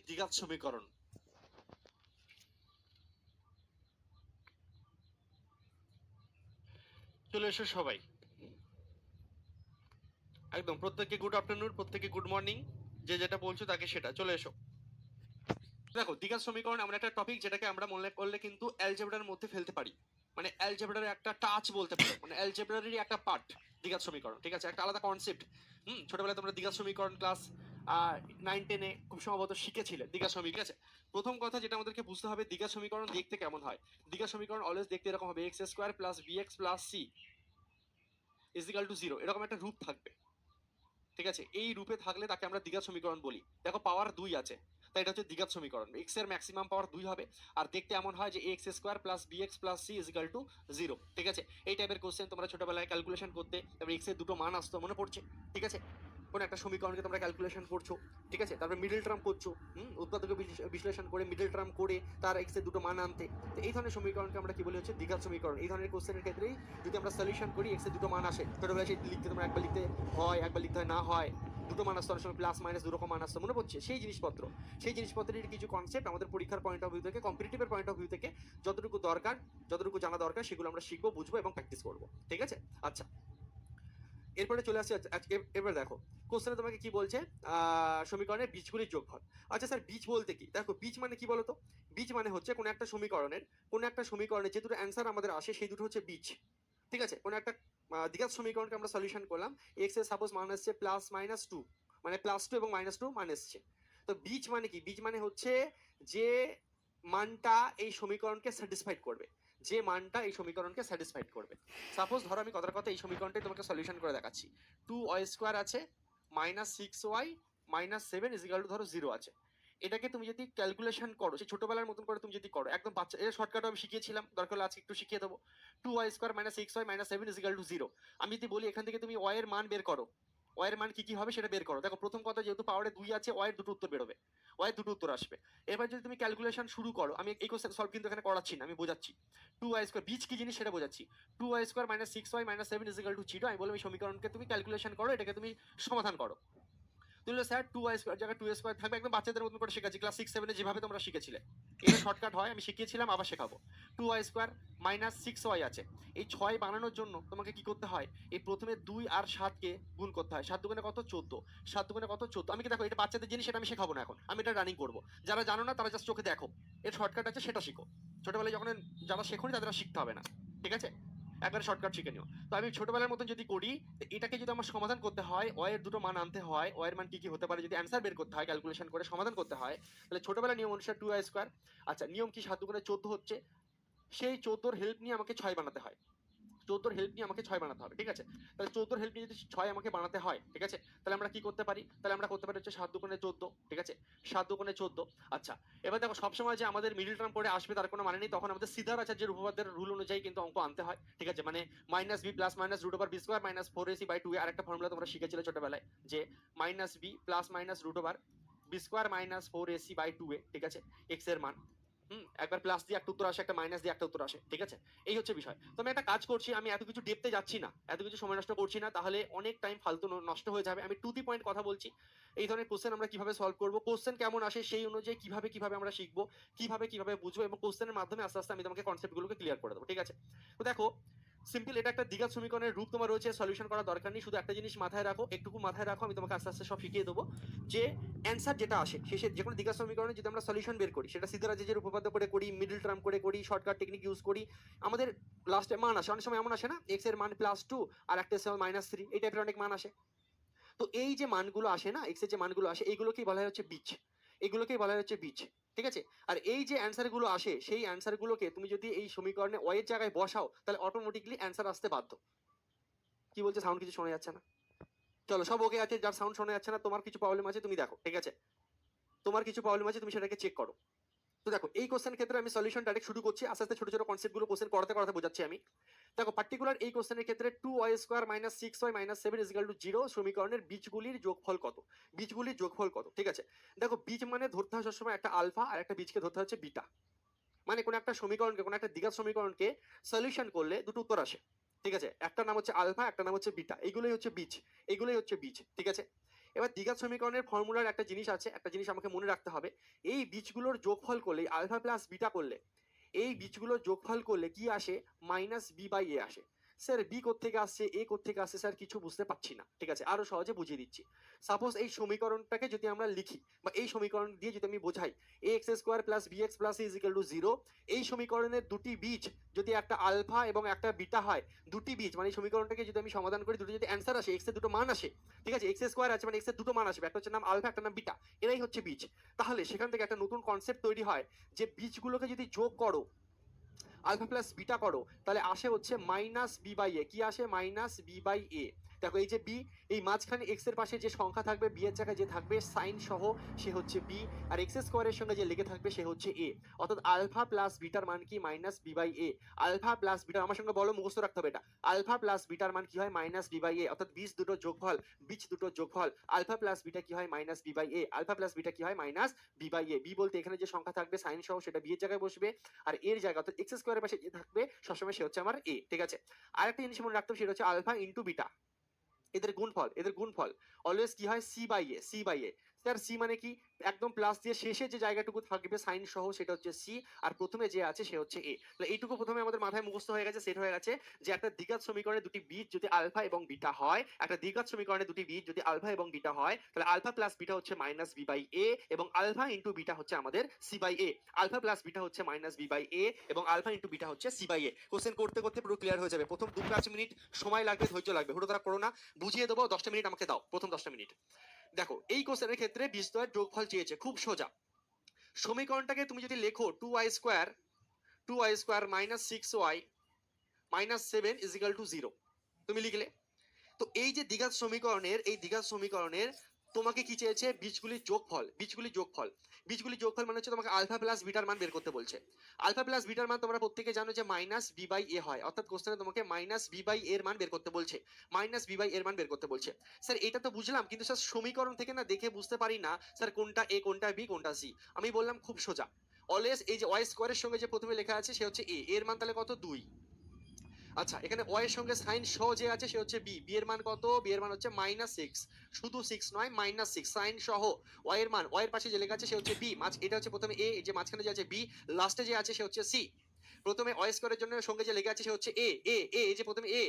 দ্বিঘাত সমীকরণ। চলে এসো সবাই, একদম প্রত্যেককে গুড আফটারনুন, প্রত্যেককে গুড মর্নিং, যে যেটা বলছো তাকে সেটা। চলে এসো। দেখো, দ্বিঘাত সমীকরণ এমন একটা টপিক যেটাকে আমরা মনে করলে কিন্তু অ্যালজেব্রার মধ্যে ফেলতে পারি, মানে অ্যালজেব্রার একটা টাচ বলতে পারো, মানে অ্যালজেব্রারই একটা পার্ট দ্বিঘাত সমীকরণ। ঠিক আছে, একটা আলাদা কনসেপ্ট। ছোটবেলায় তোমরা দ্বিঘাত সমীকরণ ক্লাস 9-10-এ খুব সম্ভবত শিখেছিলে দ্বিঘাত সমীকরণ। ঠিক আছে, প্রথম কথা যেটা আমাদেরকে বুঝতে হবে, দ্বিঘাত সমীকরণ দেখতে কেমন হয়। দ্বিঘাত সমীকরণ অলওয়েজ দেখতে এরকম হবে, x square plus b x plus c equal to 0, এরকম একটা রূপ থাকবে। ঠিক আছে, এই রূপে থাকলে তাকে আমরা দ্বিঘাত সমীকরণ বলি। দেখো, পাওয়ার 2 আছে, তাই এটা হচ্ছে দ্বিঘাত সমীকরণ। এক্স এর ম্যাক্সিমাম পাওয়ার 2 হবে, আর দেখতে এমন হয় যে x square plus b x plus c equal to 0। ঠিক আছে, এই টাইপের কোশ্চেন তোমরা ছোটবেলায় ক্যালকুলেশন করতে, তারপরে এক্স এর দুটো মান আসতো, মনে পড়ছে? ঠিক আছে, কোন একটা সমীকরণকে তোমরা ক্যালকুলেশন করছো, ঠিক আছে, তারপরে মিডল টার্ম করছো, উৎপাদক বিশ্লেষণ করে মিডল টার্ম করে তার এক্স এর দুটো মান আনতে। তো এই ধরনের সমীকরণকে আমরা কি বলি, হচ্ছে দ্বিঘাত সমীকরণ। এই ধরনের কোশ্চেনের ক্ষেত্রেই যদি আমরা সলিউশন করি, এক্স এর দুটো মান আসে, ছোটবেলায় সেই লিখতে তোমরা একবার লিখতে হয়, একবার লিখতে হয় না হয়, দুটো মান আসতো, অনেক সময় প্লাস মাইনাস দু রকম মান আসতো, মনে পড়ছে? সেই জিনিসপত্র, সেই জিনিসপত্রের কিছু কনসেপ্ট আমাদের পরীক্ষার পয়েন্ট অফ ভিউ থেকে, কম্পিটিটিভের পয়েন্ট অফ ভিউ থেকে যতটুকু দরকার, যতটুকু জানা দরকার, সেগুলো আমরা শিখবো, বুঝবো এবং প্র্যাকটিস করবো। ঠিক আছে, আচ্ছা, এরপরে চলে আসি। এবার দেখো, কোশ্চেনে তোমাকে কি বলছে, সমীকরণের বীজগুলির যোগফল। আচ্ছা স্যার, বীজ বলতে কি? দেখো, বীজ মানে কি বলতো? বীজ মানে হচ্ছে কোনো একটা সমীকরণের যে দুটো অ্যান্সার আমাদের আসে, সেই দুটো হচ্ছে বীজ। ঠিক আছে, কোনো একটা দ্বিঘাত সমীকরণকে আমরা সলিউশন করলাম, এক্স এর সাপোজ মান আসছে প্লাস মাইনাস টু, মানে প্লাস টু এবং মাইনাস টু মান এসছে। তো বীজ মানে কি? বীজ মানে হচ্ছে যে মানটা এই সমীকরণকে স্যাটিসফাইড করবে, যে মানটা এই সমীকরণকে স্যাটিসফাইড করবে। সাপোজ ধরো, আমি কথার কথা এই সমীকরণটাই তোমাকে সলিউশন করে দেখাচ্ছি। 2y² আছে, -6y -7 ইজিক্যাল টু ধরো 0 আছে। এটাকে তুমি যদি ক্যালকুলেশন করো, সেই ছোটবেলার মতন করে তুমি যদি করো, একদম বাচ্চা, এর শর্টকাট আমি শিখিয়েছিলাম, দরকার হলে আজকে একটু শিখিয়ে দেবো। 2y² -6y -7 is equal to 0। আমি যদি বলি এখান থেকে তুমি y এর মান বের করো, y এর মান কি কি হবে সেটা বের করো। দেখো, প্রথম কথা, যেহেতু পাওয়ারে 2 আছে, y এর দুটো উত্তর বেরোবে, y এর দুটো উত্তর আসবে। এবার যদি তুমি ক্যালকুলেশন শুরু করো, আমি এই কোশ্চেন সলভ কিন্তু এখানে করাচ্ছি না, আমি বোঝাচ্ছি। 2y², বীজ কি জিনিস সেটা বোঝাচ্ছি। 2y² -6y -7 ইজিক্যাল টু 0, আমি বললাম এই সমীকরণকে তুমি ক্যালকুলেশন করো, এটাকে তুমি সমাধান করো। তুই স্যার 2y² জায়গায় 2a² থাকবে, একদম বাচ্চাদের মতন করে শেখাচ্ছি, ক্লাস 6-7-এ যেভাবে তোমরা শিখেছিলে। এটা শর্টকাট হয়, আমি শিখিয়েছিলাম, আবার শেখাবো। 2y² -6y আছে, এই 6 বানানোর জন্য তোমাকে কি করতে হয়, এই প্রথমে 2 আর 7-কে গুণ করতে হয়। 7 দুগুণে কত? 14। 7 দুগুণে কত? 14। আমি কি, দেখো, এটা বাচ্চাদের জিনিস, সেটা আমি শেখাবো না এখন, আমি এটা রানিং করবো। যারা জানো না তারা জাস্ট চোখে দেখো, এর শর্টকাট আছে, সেটা শিখো। ছোটবেলায় যখন যারা শেখোনি তাদের শিখতে হবে না। ঠিক আছে, একবারে শর্টকাট শিখে নিও। তো আমি ছোটবেলার মতন যদি করি, এটাকে যদি আমার সমাধান করতে হয়, ওয়াই এর দুটো মান আনতে হয়, ওয়াই এর মান কি কি হতে পারে যদি অ্যান্সার বের করতে হয়, ক্যালকুলেশন করে সমাধান করতে হয়, তাহলে ছোটবেলার নিয়ম অনুসারে 2y²। আচ্ছা, নিয়ম কি? 7 দুগুণে 14 হচ্ছে, সেই 14-র হেল্প নিয়ে আমাকে 6 বানাতে হয়। 14-র হেল্প নিয়ে আমাকে 6 বানাতে হবে। ঠিক আছে, তাহলে 14-র হেল্প নিয়ে যদি 6 আমাকে বানাতে হয়, ঠিক আছে, তাহলে আমরা কি করতে পারি? তাহলে আমরা করতে পারি হচ্ছে 7 দুগুণে 14। ঠিক আছে, 7 দুগুণে 14। আচ্ছা, এবার দেখো, সবসময় যে আমাদের মিডল টার্ম পড়ে আসবে তার কোনো মানে নেই, তখন আমাদের সিদ্ধার আচার্যের উপপাদ্যের রুল অনুযায়ী কিন্তু অঙ্ক আনতে হয়। ঠিক আছে, মানে -b plus minus root over b square minus 4ac/2a, আর একটা ফর্মুলা তোমরা শিখেছিলে ছোটবেলায়, যে -b plus minus root over b square minus 4ac/2a। ঠিক আছে, এক্স এর মান, একবার প্লাস দিয়ে একটা উত্তর আসে, একটা মাইনাস দিয়ে একটা উত্তর আসে। ঠিক আছে, এই হচ্ছে বিষয়। তো আমি একটা কাজ করছি, আমি এত কিছু ডেপতে যাচ্ছি না, এত কিছু সময় নষ্ট করছি না, তাহলে অনেক টাইম ফালতু নষ্ট হয়ে যাবে। আমি টু দি পয়েন্ট কথা বলছি। এই ধরনের কোশ্চেন আমরা কিভাবে সলভ করবো, কোশ্চেন কেমন আসে সেই অনুযায়ী কিভাবে কিভাবে আমরা শিখবো, কিভাবে কিভাবে বুঝবো, এবং কোশ্চেনের মাধ্যমে আস্তে আস্তে আমি তোমাকে কনসেপ্টগুলোকে ক্লিয়ার করে দেবো। ঠিক আছে, তো দেখো, সিম্পল, এটা একটা দ্বিঘাত সমীকরণের রূপ তোমার রয়েছে, সলিউশন করার দরকার নেই, শুধু একটা জিনিস মাথায় রাখো, একটুকু মাথায় রাখো, আমি তোমাকে আস্তে আস্তে সব শিখিয়ে দেবো। যে অ্যান্সার যেটা আসে শেষে, যে কোনো দ্বিঘাত সমীকরণে যদি আমরা সলিউশন বের করি, সেটা সিদ্ধারাজের উপপাদ্য করে করি, মিডল টার্ম করে করি, শর্টকাট টেকনিক ইউজ করি, আমাদের লাস্টে মান আসে। অনেক সময় এমন আসে না, এক্স এর মান +2 আর একটা -3, এই টাইপের অনেক মান আসে। তো এই যে মানগুলো আসে না, এক্স এর যে মানগুলো আসে, এইগুলোকেই বলা হয় হচ্ছে বীজ, এগুলোকেই বলা হয় হচ্ছে বীজ। ঠিক আছে, আর এই যে অ্যান্সার গুলো আসে, সেই অ্যান্সার গুলোকে তুমি যদি এই সমীকরণে ওয়াই এর জায়গায় বসাও, তাহলে অটোমেটিকলি অ্যান্সার আসতে বাধ্য। কি বলছে, সাউন্ড কিছু শোনা যাচ্ছে না? চলো, সব ওকে আছে, যার সাউন্ড শোনা যাচ্ছে না, তোমার কিছু প্রবলেম আছে তুমি দেখো। ঠিক আছে, তোমার কিছু প্রবলেম আছে, তুমি সেটাকে চেক করো। তো দেখো, এই কোশ্চেনের ক্ষেত্রে আমি সলিউশন ডাইরেক্ট শুরু করছি, আস্তে আস্তে ছোট ছোট কনসেপ্ট গুলো কোশ্চেন করতে করতে বোঝাচ্ছি আমি। দেখো, পার্টিকুলার এই কোশ্চেনের ক্ষেত্রে 2y² -6y -7 0 সমীকরণের বীজগুলির যোগফল কত? বীজগুলির যোগফল কত? ঠিক আছে, দেখো, বীজ মানে ধরতে হয় সবসময় একটা আলফা, আর একটা বীজকে ধরতে হচ্ছে বিটা। মানে কোন একটা সমীকরণকে, কোন একটা দ্বিঘাত সমীকরণকে সলিউশন করলে দুটো উত্তর আসে। ঠিক আছে, একটা নাম হচ্ছে আলফা, একটা নাম হচ্ছে বিটা, এইগুলোই হচ্ছে বীজ, এইগুলোই হচ্ছে বীজ। ঠিক আছে, এবার দ্বিঘাত সমীকরণের ফর্মুলার একটা জিনিস আছে, একটা জিনিস আমাকে মনে রাখতে হবে, এই বীজগুলোর যোগফল করলে, আলফা প্লাস বিটা করলে, এই বীজগুলোর যোগফল করলে কি আসে, মাইনাস বি বাই এ আসে। স্যার বি কোত্থেকে আসছে, এ কোত্থেকে আসছে, স্যার কিছু বুঝতে পারছি না। ঠিক আছে, আরো সহজে বুঝিয়ে দিচ্ছি। সাপোজ এই সমীকরণটাকে যদি আমরা লিখি, বা এই সমীকরণ দিয়ে যদি আমি বোঝাই, A x square plus B x plus is equal to zero, এই সমীকরণের দুটি বীজ যদি একটা আলফা এবং একটা বিটা হয়, দুটি বীজ মানে এই সমীকরণটাকে যদি আমি সমাধান করি, দুটো যদি অ্যান্সার আসে, এক্স এর দুটো মান আসে, ঠিক আছে, এক্স স্কোয়ার আছে মানে এক্স এর দুটো মান আসবে, একটা হচ্ছে নাম আলফা, একটা নাম বিটা, এরাই হচ্ছে বীজ। তাহলে সেখান থেকে একটা নতুন কনসেপ্ট তৈরি হয় যে বীজগুলোকে যদি যোগ করো, আলফা প্লাস বিটা করো, তাহলে আসে হচ্ছে মাইনাস বি বাই এ। কি আসে, মাইনাস বি বাই এ। দেখো এই যে বি, এই মাঝখানে এক্স এর পাশে যে সংখ্যা থাকবে, বি এর জায়গায় যে থাকবে সাইন সহ, সে হচ্ছে বি, আর এক্স স্কোয়ারের সঙ্গে যে লেগে থাকবে সে হচ্ছে এ। অর্থাৎ আলফা প্লাস বিটার মান কি, minus B by a. Alpha plus বিটার, আমার সঙ্গে বলো, মুখস্থ রাখতে হবে এটা, আলফা প্লাস বিটার মান কি হয়, মাইনাস বি বাই এ। অর্থাৎ বীজ দুটো যোগফল, বীজ দুটো যোগফল, আলফা প্লাস বিটা কি হয়, minus B by a. Alpha plus beta কি হয়, minus B by a. B বলতে এখানে যে সংখ্যা থাকবে সাইন সহ, সেটা বি এর জায়গায় বসবে, আর এর জায়গা অর্থাৎ এক্স স্কোয়ারের পাশে যে থাকবে সবসময় সে হচ্ছে আমার এ। ঠিক আছে, আরেকটা জিনিস মনে রাখতে হবে, সেটা হচ্ছে আলফা ইন্টু বিটা, এদের গুণফল, এদের গুণফল অলওয়েজ কি হয়, c by a, c by a. Sir c মানে কি, একদম প্লাস দিয়ে শেষে যে জায়গাটুকু থাকবে সাইন সহ, সেটা হচ্ছে সি, আর প্রথমে যে আছে সে হচ্ছে এ। তাহলে এইটুকু প্রথমে আমাদের মাথায় মুখস্থ হয়ে গেছে, সেট হয়ে গেছে, যে একটা দ্বিঘাত সমীকরণে দুটি বীজ যদি আলফা এবং বিটা হয়, একটা দ্বিঘাত সমীকরণে দুটি বীজ যদি আলফা এবং বিটা হয়, তাহলে আলফা প্লাস বিটা হচ্ছে মাইনাস বি বাই এ, এবং আলফা ইন্টু বিটা হচ্ছে আমাদের c by a. Alpha plus beta হচ্ছে মাইনাস বি বাই এ, এবং আলফা ইন্টু বিটা হচ্ছে সি বাই এ। কোশ্চেন করতে করতে পুরো ক্লিয়ার হয়ে যাবে, প্রথম 2-5 মিনিট সময় লাগবে, ধৈর্য লাগবে, হুটো তারা করো না, বুঝিয়ে দেবো, 10টা মিনিট আমাকে দাও, প্রথম 10টা মিনিট। দেখো এই কোশ্চেনের ক্ষেত্রে বীজদ্বয়ের যোগফল চেয়েছে, খুব সোজা। সমীকরণটাকে তুমি যদি লেখো, 2y square minus 6y minus 7 is equal to 0, তুমি লিখলে। তো এই যে দ্বিঘাত সমীকরণের, এই দ্বিঘাত সমীকরণের তোমাকে কি চেয়েছে, বীজগুলির যোগফল, বীজগুলির যোগফল, বীজগুলির যোগফল মানে হচ্ছে তোমাকে আলফা প্লাস বিটার মান বের করতে বলছে। আলফা প্লাস বিটার মান তোমরা প্রত্যেকে জানো যে মাইনাস বি বাই এ হয়, অর্থাৎ কোশ্চেনে তোমাকে মাইনাস বি বাই এর মান বের করতে বলছে, মাইনাস বি বাই এর মান বের করতে বলছে। স্যার এটা তো বুঝলাম, কিন্তু স্যার সমীকরণ থেকে না দেখে বুঝতে পারি না স্যার কোনটা এ, কোনটা বি, কোনটা সি। আমি বললাম খুব সোজা, অলওয়েজ এই যে ওয়াই স্কোয়ারের সঙ্গে যে প্রথমে লেখা আছে সে হচ্ছে এ, এর মান তাহলে কত, 2। আচ্ছা, এখানে ওয়াই এর সঙ্গে সাইন সহ যে আছে সে হচ্ছে বি, বি এর মান কত, বি এর মান হচ্ছে মাইনাস 6, শুধু 6 নয়, মাইনাস 6 সাইন সহ ওয়াই এর মান, ওয়াই এর পাশে যে লেখা আছে সে হচ্ছে বি, মাঝ এটা হচ্ছে প্রথমে এ, যে মাঝখানে যে আছে বি, লাস্টে যে আছে সে হচ্ছে সি। প্রথমে ওয়াই স্কোয়ারের জন্য সঙ্গে যে লেখা আছে সে হচ্ছে এ, এ এ এই যে প্রথমে এ,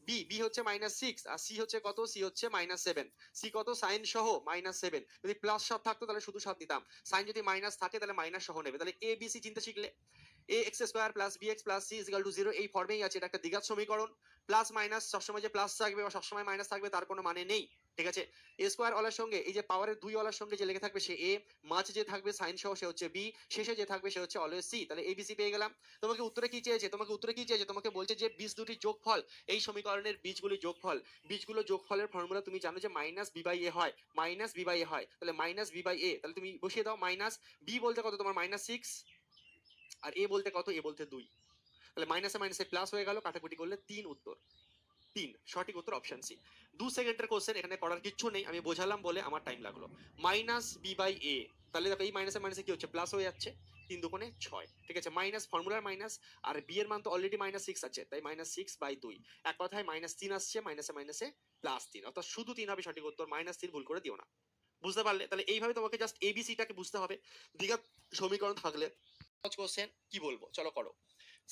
বি, বি হচ্ছে মাইনাস 6, আর সি হচ্ছে কত, সি হচ্ছে মাইনাস 7। সি কত, সাইন সহ মাইনাস 7। যদি প্লাস 7 থাকতো তাহলে শুধু 7 দিতাম, সাইন যদি মাইনাস থাকে তাহলে মাইনাস সহ নেবে। তাহলে এ বি সি চিন্তা শিখলে, A x square plus B x plus C is equal to 0, এই ফর্মেই আছে, এটা একটা দ্বিঘাত সমীকরণ। প্লাস মাইনাস সবসময় যে প্লাস থাকবে বা সবসময় মাইনাস থাকবে তার কোনো মানে নেই। ঠিক আছে, এ স্কোয়ার ওয়ালার সঙ্গে এই যে পাওয়ারের 2 ওয়ালার সঙ্গে যে লেগে থাকবে সে এ, মাঝে যে থাকবে সাইন সহ সে হচ্ছে বি, শেষে যে থাকবে সে হচ্ছে অলওয়েজ সি। তাহলে এবিসি পেয়ে গেলাম। তোমাকে উত্তরে কি চেয়েছে, তোমাকে উত্তরে কি চেয়েছে, তোমাকে বলছে যে বীজ দুটি যোগফল, এই সমীকরণের বীজগুলি যোগফল, বীজগুলো যোগফলের ফর্মুলা তুমি জানো যে মাইনাস বি বাই এ হয়, মাইনাস বি বাই এ হয়, তাহলে মাইনাস বি বাই এ, তাহলে তুমি বসিয়ে দাও মাইনাস, বি বলতে কত তোমার মাইনাস 6, আর এ বলতে কত, এ বলতে 2, তাহলে মাইনাসে মাইনাসে প্লাস হয়ে গেল, কাটাকুটি করলে 3 উত্তর, 3 সঠিক উত্তর অপশন সি। 2 সেকেন্ডের কোশ্চেন, এখানে করার কিচ্ছু নেই, আমি বোঝালাম বলে আমার টাইম লাগলো। মাইনাস বি বাই এ, তাহলে দেখো এই মাইনাসে মাইনাসে কি হচ্ছে, প্লাস হয়ে যাচ্ছে, 3 দুগুণে 6। ঠিক আছে, মাইনাস ফর্মুলার মাইনাস, আর বি এর মান তো অলরেডি মাইনাস 6 আছে, তাই মাইনাস 6/2, এক কথায় মাইনাস 3 আসছে, মাইনাসে মাইনাসে প্লাস 3, অর্থাৎ শুধু 3 হবে সঠিক উত্তর, মাইনাস 3 ভুল করে দিও না। বুঝতে পারলে? তাহলে এইভাবে তোমাকে জাস্ট এবিসিটাকে বুঝতে হবে। দ্বিঘাত সমীকরণ থাকলে কোশ্চেন কি বলবো, চলো করো।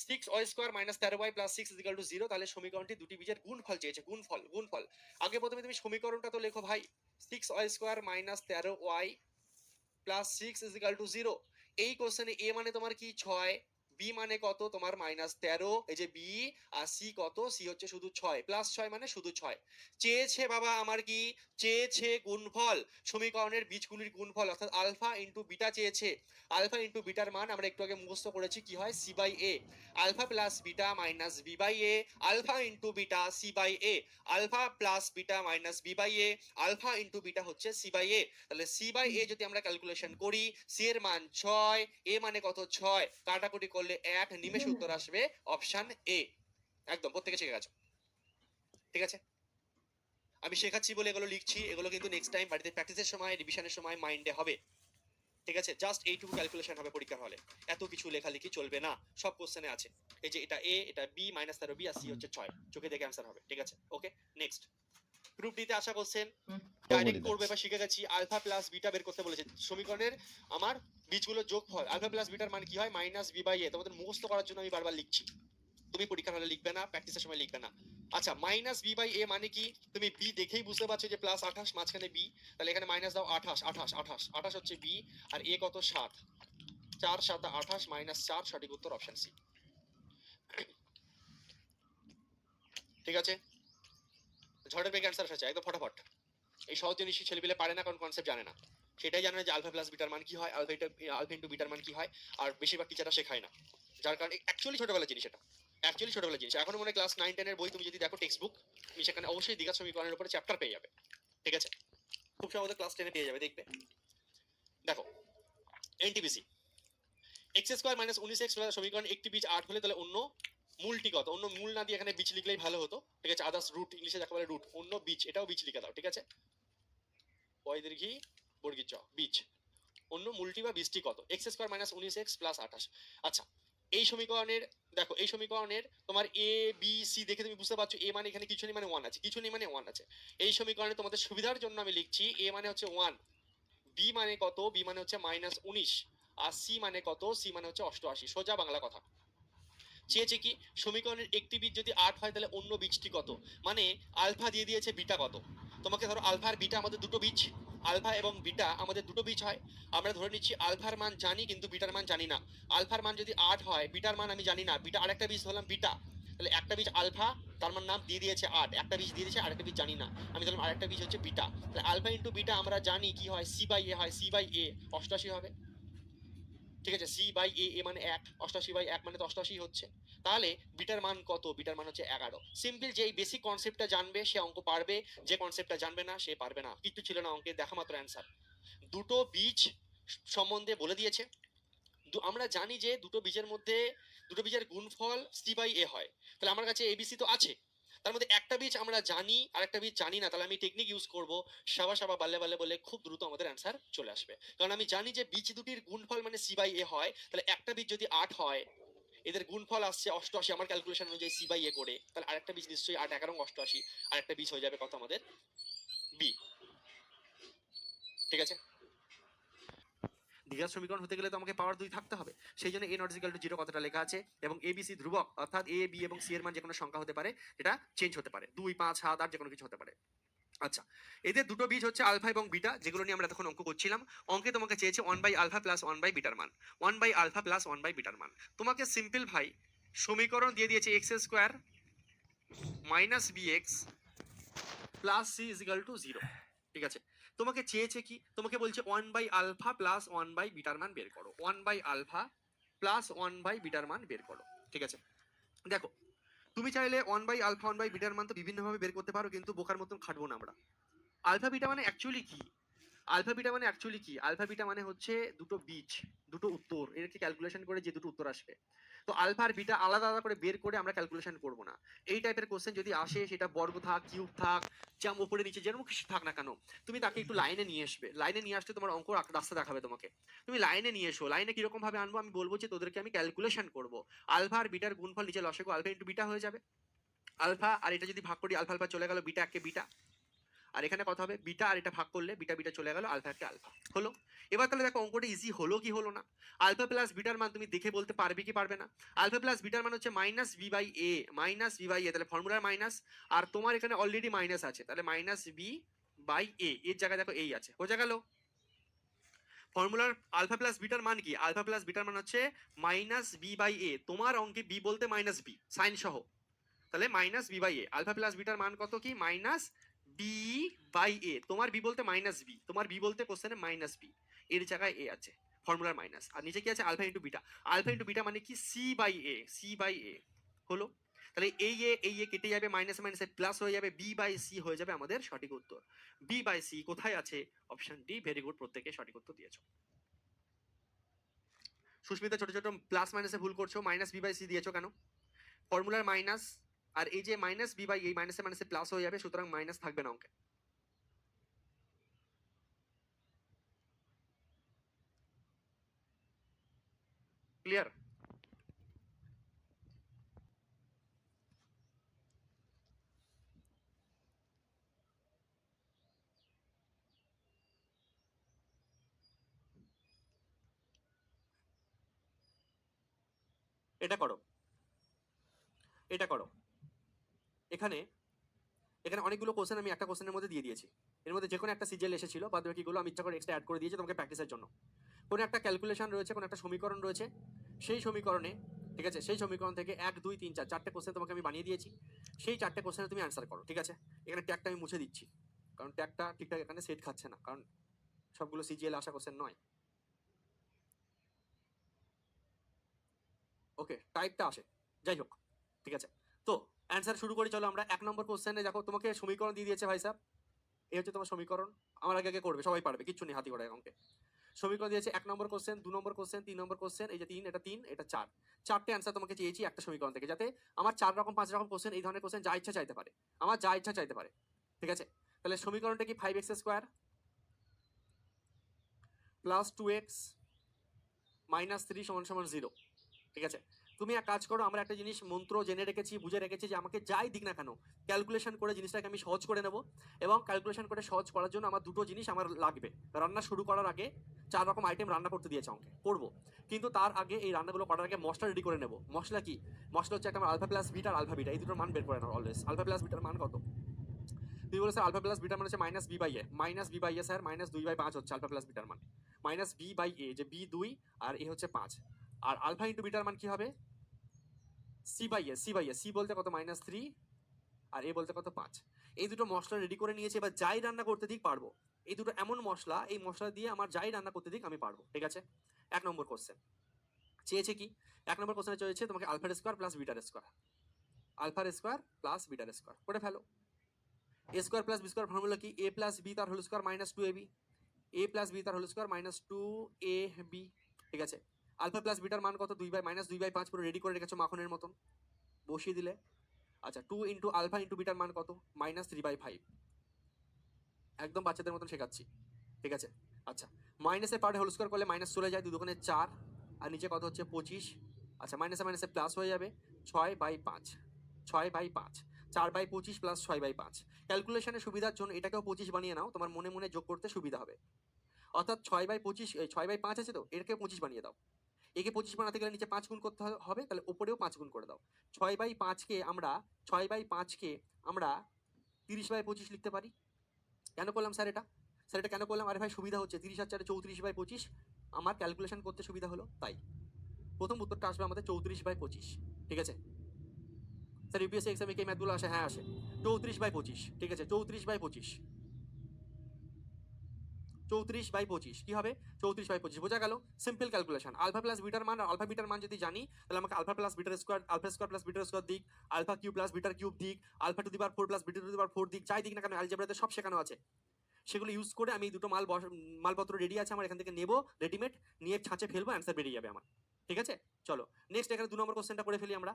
6y square minus 13y plus 6 is equal to 0, তাহলে সমীকরণটি দুটি বীজের গুণফল চেয়েছে, গুণফল, গুণফল। আগে প্রথমে তুমি সমীকরণটা তো লেখো ভাই, 6y square minus 13y plus 6 is equal to 0। এই কোশ্চেনে এ মানে তোমার কি 6, বি মানে কত তোমার মাইনাস 13, এই যে বি, আর সি কত, সি হচ্ছে শুধু 6, প্লাস 6 মানে শুধু 6। চেয়েছে বাবা আমার কি, চেয়েছে গুণফল, সমীকরণের বীজগুলির গুণফল, অর্থাৎ আলফা ইন্টু বিটা চেয়েছে। আলফা ইন্টু বিটার মান আমরা একটু আগে মুখস্থ করেছি, কি হয়, c by a. Alpha plus beta minus B by a, alpha into beta c by a, alpha plus beta minus B by a, alpha into beta হচ্ছে সি বাই এ। তাহলে সি বাই এ যদি আমরা calculation করি, C এর মান 6, এ মানে কত 6, কাটাকুটি করলে 1, নিমেষে উত্তর আসবে অপশন এ। একদম প্রত্যেকে শিখে গেছো। ঠিক আছে, আমি শেখাচ্ছি বলে এগুলো লিখছি, এগুলো কিন্তু নেক্সট টাইম বাড়িতে প্র্যাকটিসের সময়, রিভিশনের সময় মাইন্ডে হবে। ঠিক আছে, জাস্ট এইটুকু ক্যালকুলেশন হবে পরীক্ষার হলে, এত কিছু লেখালেখি চলবে না, সব কোশ্চেনে আছে। এই যে এটা এ, এটা বি, -13b আর সি হচ্ছে 6, চোখে দেখে অ্যান্সার হবে। ঠিক আছে, ওকে নেক্সট। গ্রুপ ডি তে আসা কোশ্চেন ডাইরেক্ট করবে বা শিখে গেছি, আলফা প্লাস বিটা বের করতে বলেছে। সমীকরণের আমার বীজগুলো যোগফল, আলফা প্লাস বিটার মান কি হয়, -b/a। তোমাদের মুখস্থ করার জন্য আমি বারবার লিখছি, তুমি পরীক্ষার হলে লিখবে না, প্র্যাকটিসের সময় লিখবে না। আচ্ছা, -b/a মানে কি, তুমি বি দেখেই বুঝতে পারছো যে +28 মাঝখানে বি, তাহলে এখানে মাইনাস দাও 28, 28, 28, 28 হচ্ছে বি, আর এ কত 7, 4 7 28 -4, সঠিক উত্তর অপশন সি। ঠিক আছে, ঝড়ের বেগে অ্যান্সার হচ্ছে একদম ফটাফট। এই সহজ জিনিসই ছেলেপিলে পারে না, কারণ কনসেপ্ট জানে না। সেটাই জানে না যে আলফা প্লাস বিটার মান কি হয়, আলফা ইন্টু বিটার মান কি হয়, আর বেশিরভাগ টিচাররা শেখায় না, যার কারণে অ্যাকচুয়ালি ছোটবেলার জিনিস এটা, অ্যাকচুয়ালি ছোটবেলার জিনিস। এখন মনে ক্লাস 9-10 এর বই তুমি যদি দেখো টেক্সট বুক, তুমি সেখানে অবশ্যই দ্বিঘাত সমীকরণের উপরে চ্যাপ্টার পেয়ে যাবে। ঠিক আছে, খুব সহজে ক্লাস 10 এ পেয়ে যাবে, দেখবে। দেখো এনটিপিসি, x² - 19x সমীকরণ একটি বীজ 8 হলে তাহলে অন্য মূলটি কত, অন্য মূল না দিয়ে এখানে বীজ লিখলেই ভালো হতো। ঠিক আছে, আদার্স রুট, ইংলিশে যাকে বলে রুট, অন্য বীজ, এটাও বীজ লিখে দাও। ঠিক আছে, পয়দীর্ঘী বর্গী চ, বীজ, অন্য মূলটি বা বীজটি কত, x² - 19x + 28। আচ্ছা, এই সমীকরণের, দেখো এই সমীকরণের তোমার এ বি সি দেখে তুমি বুঝতে পারছো এ মানে এখানে কিছু নেই মানে 1 আছে, কিছু নেই মানে 1 আছে। এই সমীকরণে তোমাদের সুবিধার জন্য আমি লিখছি এ মানে হচ্ছে 1, বি মানে কত, বি মানে হচ্ছে -19, আর সি মানে কত, সি মানে হচ্ছে 88। সোজা বাংলা কথা, চেয়েছে কি সমীকরণের একটি বীজ যদি 8 হয় তাহলে অন্য বীজটি কত, মানে আলফা দিয়ে দিয়েছে, বিটা কত। তোমাকে ধরো আলফা আর বিটা আমাদের দুটো বীজ, আলফা এবং বিটা আমাদের দুটো বীজ হয়, আমরা ধরে নিচ্ছি আলফার মান জানি কিন্তু বিটার মান জানি না। আলফার মান যদি 8 হয়, বিটার মান আমি জানি না, বিটা আরেকটা বীজ ধরলাম বিটা, তাহলে একটা বীজ আলফা, তার মান নাম দিয়ে দিয়েছে 8, একটা বীজ দিয়ে দিয়েছে, আরেকটা বীজ জানি না, আমি ধরলাম আরেকটা বীজ হচ্ছে বিটা, তাহলে আলফা ইন্টু বিটা আমরা জানি কি হয়, c/a হয়, c/a 88 হবে। ঠিক আছে, c/a, a মানে 1, 88/1 মানে তো 88 হচ্ছে। তাহলে বিটার মান কত, বিটার মান হচ্ছে 11। সিম্পল, যে এই বেসিক কনসেপ্টটা জানবে সে অঙ্ক পারবে, যে কনসেপ্টটা জানবে না সে পারবে না, কিছু ছিল না অঙ্কে, দেখা মাত্র অ্যান্সার। দুটো বীজ সম্বন্ধে বলে দিয়েছে, আমরা জানি যে দুটো বীজের মধ্যে, দুটো বীজের গুণফল c/a হয়, তাহলে আমার কাছে এবিসি তো আছে, তার মধ্যে একটা বীজ আমরা জানি আর একটা বীজ জানি না, তাহলে আমি টেকনিক ইউজ করব, সাবা সাবা বাল্লে বাল্লে বলে খুব দ্রুত আমাদের অ্যান্সার চলে আসবে। কারণ আমি জানি যে বীজ দুটির গুণফল মানে c/a হয়, তাহলে একটা বীজ যদি 8 হয়, এদের গুণফল আসছে 88 আমার ক্যালকুলেশন অনুযায়ী c/a করে, তাহলে আরেকটা বীজ নিশ্চয়ই 8 11 88, আরেকটা বীজ হয়ে যাবে কত আমাদের, বি। ঠিক আছে, দ্বিঘাত সমীকরণ হতে গেলে তো আমাকে পাওয়ার 2 থাকতে হবে, সেই জন্য a ≠ 0 কথাটা লেখা আছে, এবং a b c ধ্রুবক, অর্থাৎ a b এবং c এর মান যে কোনো সংখ্যা হতে পারে, এটা চেঞ্জ হতে পারে, 2 5 7 8 যে কোনো কিছু হতে পারে। আচ্ছা, এদের দুটো বীজ হচ্ছে আলফা এবং বিটা, যেগুলো নিয়ে আমরা তখন অঙ্ক করছিলাম। অঙ্কে তোমাকে চেয়েছে 1/α + 1/বিটার মান, 1/α + 1/বিটার মান। তোমাকে সিম্পল ভাই সমীকরণ দিয়ে দিয়েছে x² - bx + c = 0। ঠিক আছে, তোমাকে চেয়েছে কি, তোমাকে বলছে 1/α + 1/বিটার মান বের করো, 1/α + 1/বিটার মান বের করো। ঠিক আছে, দেখো তুমি চাইলে 1/α 1/বিটার মান তো বিভিন্নভাবে বের করতে পারো, কিন্তু বোকার মতন খাটবো না আমরা। আলফা বিটা মানে অ্যাকচুয়ালি কি, আলফা বিটা মানে অ্যাকচুয়ালি কি, আলফা বিটা মানে হচ্ছে দুটো বীজ, দুটো উত্তর, এরকে ক্যালকুলেশন করে যে দুটো উত্তর আসবে। তো আলফা আর বিটা আলাদা আলাদা করে বের করে আমরা ক্যালকুলেশন করব না। এই টাইপের কোশ্চেন যদি আসে, সেটা বর্গ থাক, কিউব থাক, জাম উপরে নিচে যেরকম কিছু থাক না কেন, তুমি তাকে একটু লাইনে নিয়ে আসবে, লাইনে নিয়ে আসতে তোমার অঙ্ক রাস্তা দেখাবে তোমাকে। তুমি লাইনে নিয়ে এসো, লাইনে কিরকম ভাবে আনবো আমি বলবো, যে তোদেরকে আমি ক্যালকুলেশন করব, আলফা আর বিটার গুণফল নিচে লসাগু আলফা ইন্টু বিটা হয়ে যাবে। আলফা আর এটা যদি ভাগ করি, আলফা আলফা চলে গেল, বিটা একে বিটা, আর এখানে কথা হবে বিটা আর এটা ভাগ করলে বিটা বিটা চলে গেল, আলফা কে আলফা হলো। এবার তাহলে দেখো অঙ্কটা ইজি হলো কি হলো না। আলফা প্লাস বিটার মান তুমি দেখে বলতে পারবে কি পারবে না। আলফা প্লাস বিটার মান হচ্ছে -b/a, -b/a, তাহলে ফর্মুলার মাইনাস, আর তোমার এখানে অলরেডি মাইনাস আছে, তাহলে -b/a, এর জায়গায় দেখো এই আছে, বোঝা গেল। ফর্মুলার আলফা প্লাস বিটার মান কি, আলফা প্লাস বিটার মান হচ্ছে -b/a, তোমার অঙ্কে বি বলতে -b সাইন সহ, তাহলে -b/a, আলফা প্লাস বিটার মান কত কি -b/a, তোমার বি বলতে -b, তোমার বি বলতে কোশ্চেনে -b, এর জায়গায় এ আছে, ফর্মুলার মাইনাস, আর নিচে কি আছে alpha into beta, alpha into beta মানে কি c/a হলো। তাহলে এই এ কেটে যাবে, মাইনাস মাইনাসে প্লাস হয়ে যাবে, b/c হয়ে যাবে আমাদের সঠিক উত্তর। b/c কোথায় আছে, অপশন ডি, ভেরি গুড, প্রত্যেকে সঠিক উত্তর দিয়েছো। সুস্মিতা ছোট ছোট প্লাস মাইনাসে ভুল করছো, -b/c দিয়েছো কেন, ফর্মুলার মাইনাস, আর এই যে -b/a, মাইনাসে মাইনাসে প্লাস হয়ে যাবে, সুতরাং মাইনাস থাকবে না অঙ্কে। ক্লিয়ার? এটা করো, এটা করো। এখানে এখানে অনেকগুলো কোশ্চেন আমি একটা কোশ্চেনের মধ্যে দিয়ে দিয়েছি। এর মধ্যে যে কোনো একটা সিজিএল এসেছিল, বাদ বাকিগুলো আমি ইচ্ছা করে এক্সট্রা অ্যাড করে দিয়েছি তোমাকে প্র্যাকটিসের জন্য। কোনো একটা ক্যালকুলেশন রয়েছে, কোনো একটা সমীকরণ রয়েছে, সেই সমীকরণে, ঠিক আছে, সেই সমীকরণ থেকে 1 2 3 4 চারটে কোশ্চেন তোমাকে আমি বানিয়ে দিয়েছি। সেই চারটে কোশ্চেনে তুমি অ্যান্সার করো, ঠিক আছে? এখানে ট্যাগটা আমি মুছে দিচ্ছি, কারণ ট্যাগটা ঠিকঠাক এখানে সেট খাচ্ছে না, কারণ সবগুলো সিজিএল আসা কোশ্চেন নয়। ওকে, টাইপটা আসে, যাই হোক, ঠিক আছে। তো অ্যান্সার শুরু করি, চলো আমরা। 1 নম্বর কোশ্চেনে দেখো, তোমাকে সমীকরণ দিয়ে দিয়েছে ভাই সাহেব, এই হচ্ছে তোমার সমীকরণ। আমার আগে আগে করবে, সবাই পারবে, কিচ্ছু নেই হাতি ঘোড়া অঙ্কে। সমীকরণ দিয়েছে 1 নম্বর কোশ্চেন, 2 নম্বর কোশ্চেন, 3 নম্বর কোশ্চেন, এই যে 3, এটা 3, এটা 4, চারটে অ্যান্সার তোমাকে চেয়েছি একটা সমীকরণ থেকে, যাতে আমার 4 রকম 5 রকম কোশ্চেন, এই ধরনের কোশ্চেন যা ইচ্ছা চাইতে পারে, আমার যা ইচ্ছা চাইতে পারে, ঠিক আছে? তাহলে সমীকরণটা কি 5x square plus 2x minus 3 সমান সমান 0, ঠিক আছে? তুমি এক কাজ করো, আমরা একটা জিনিস মন্ত্র জেনে রেখেছি, বুঝে রেখেছি, যে আমাকে যাই দিক না কেন ক্যালকুলেশন করে জিনিসটাকে আমি সহজ করে নেব। এবং ক্যালকুলেশন করে সহজ করার জন্য আমার দুটো জিনিস আমার লাগবে। রান্না শুরু করার আগে 4 রকম আইটেম রান্না করতে দিয়েছে অঙ্কে, করবো, কিন্তু তার আগে এই রান্নাগুলো করার আগে মশলা রেডি করে নেব। মশলা কি? মশলা হচ্ছে একটা আলফা প্লাস বিটা আর আলফা বিটা, এই দুটোর মান বের করে নাও অলওয়েজ। আলফা প্লাস বিটার মান কত? তুমি বলে স্যার আলফা প্লাস বিটার মান হচ্ছে minus B by a. Minus B by a sir minus 2/5 হচ্ছে আলফা প্লাস বিটার মান। মাইনাস বি বাই এ, যে বি 2 আর এ হচ্ছে 5, আর আলফা ইন্টু বিটার মান কি হবে? C by a. C by a, c বলতে কত? মাইনাস 3, আর এ বলতে কত? 5। এই দুটো মশলা রেডি করে নিয়েছি, এবার যাই রান্না করতে দিক পারবো। এই দুটো এমন মশলা, এই মশলা দিয়ে আমার যাই রান্না করতে দিক আমি পারবো, ঠিক আছে? 1 নম্বর কোশ্চেন চেয়েছে কি? 1 নম্বর কোশ্চেনে চেয়েছে তোমাকে আলফার স্কোয়ার প্লাস বিটার স্কোয়ার, আলফার স্কোয়ার প্লাস বিটার স্কোয়ার করে ফেলো। A square plus B square formula কি? এ প্লাস বি তার whole square minus 2ab, A plus B তার হোল স্কোয়ার মাইনাস 2ab, ঠিক আছে? আলফা প্লাস বিটার মান কত? 2 বাই মাইনাস 2/5 পুরো রেডি করে রেখেছো মাখনের মতন, বসিয়ে দিলে। আচ্ছা, 2 ইন্টু আলফা ইন্টু বিটার মান কত? মাইনাস 3/5, একদম বাচ্চাদের মতন শেখাচ্ছি, ঠিক আছে? আচ্ছা, মাইনাসের পাওয়ারে হোল স্কোয়ার করলে মাইনাস চলে যায়, 2 দুগুণে 4, আর নিচে কত হচ্ছে? 25। আচ্ছা, মাইনাসে মাইনাসে প্লাস হয়ে যাবে, 6/5, 6/5, 4/25 প্লাস 6/5। ক্যালকুলেশনের সুবিধার জন্য এটাকেও 25 বানিয়ে নাও, তোমার মনে মনে যোগ করতে সুবিধা হবে। অর্থাৎ 6/25, 6/5 আছে তো, এটাকে 25 বানিয়ে দাও। একে 25 বানাতে গেলে নিচে 5 গুণ করতে হবে, তাহলে উপরেও 5 গুণ করে দাও। 6/5কে আমরা 6/5কে আমরা 30/25 লিখতে পারি। কেন করলাম স্যার এটা? স্যার এটা কেন করলাম? আরে ভাই সুবিধা হচ্ছে, 30 আর 4 34/25, আমার ক্যালকুলেশন করতে সুবিধা হলো তাই। প্রথম উত্তরটা আসবে আমাদের 34/25, ঠিক আছে? স্যার ইউপিএসসি এক্সামে কি ম্যাথগুলো আসে? হ্যাঁ আসে। 34/25, ঠিক আছে? 34/25, 34/25 কি হবে? 34/25 বোঝা গেল? Simple calculation. আলফা প্লাস বিটার মান আর আলফা বিটার মান যদি জানি, তাহলে আমাকে আলফা প্লাস বিটার স্কোয়ার, আলফা স্কোয়ার প্লাস বিটার স্কোয়ার দিক, আলফা কিউব প্লাস বিটার কিউব দিক, alpha to the power 4 plus beta to the power 4 দিক, যাই দিক না কেন অ্যালজেব্রাতে সব শেখানো আছে। সেগুলো ইউজ করে আমি দুটো মালপত্র রেডি আছে আমার, এখান থেকে নেবো রেডিমেড, নিয়ে ছাঁচে ফেলবো, অ্যান্সার বেরিয়ে যাবে আমার, ঠিক আছে? চলো নেক্সট এখানে 2 নম্বর কোশ্চেনটা করে ফেলি আমরা।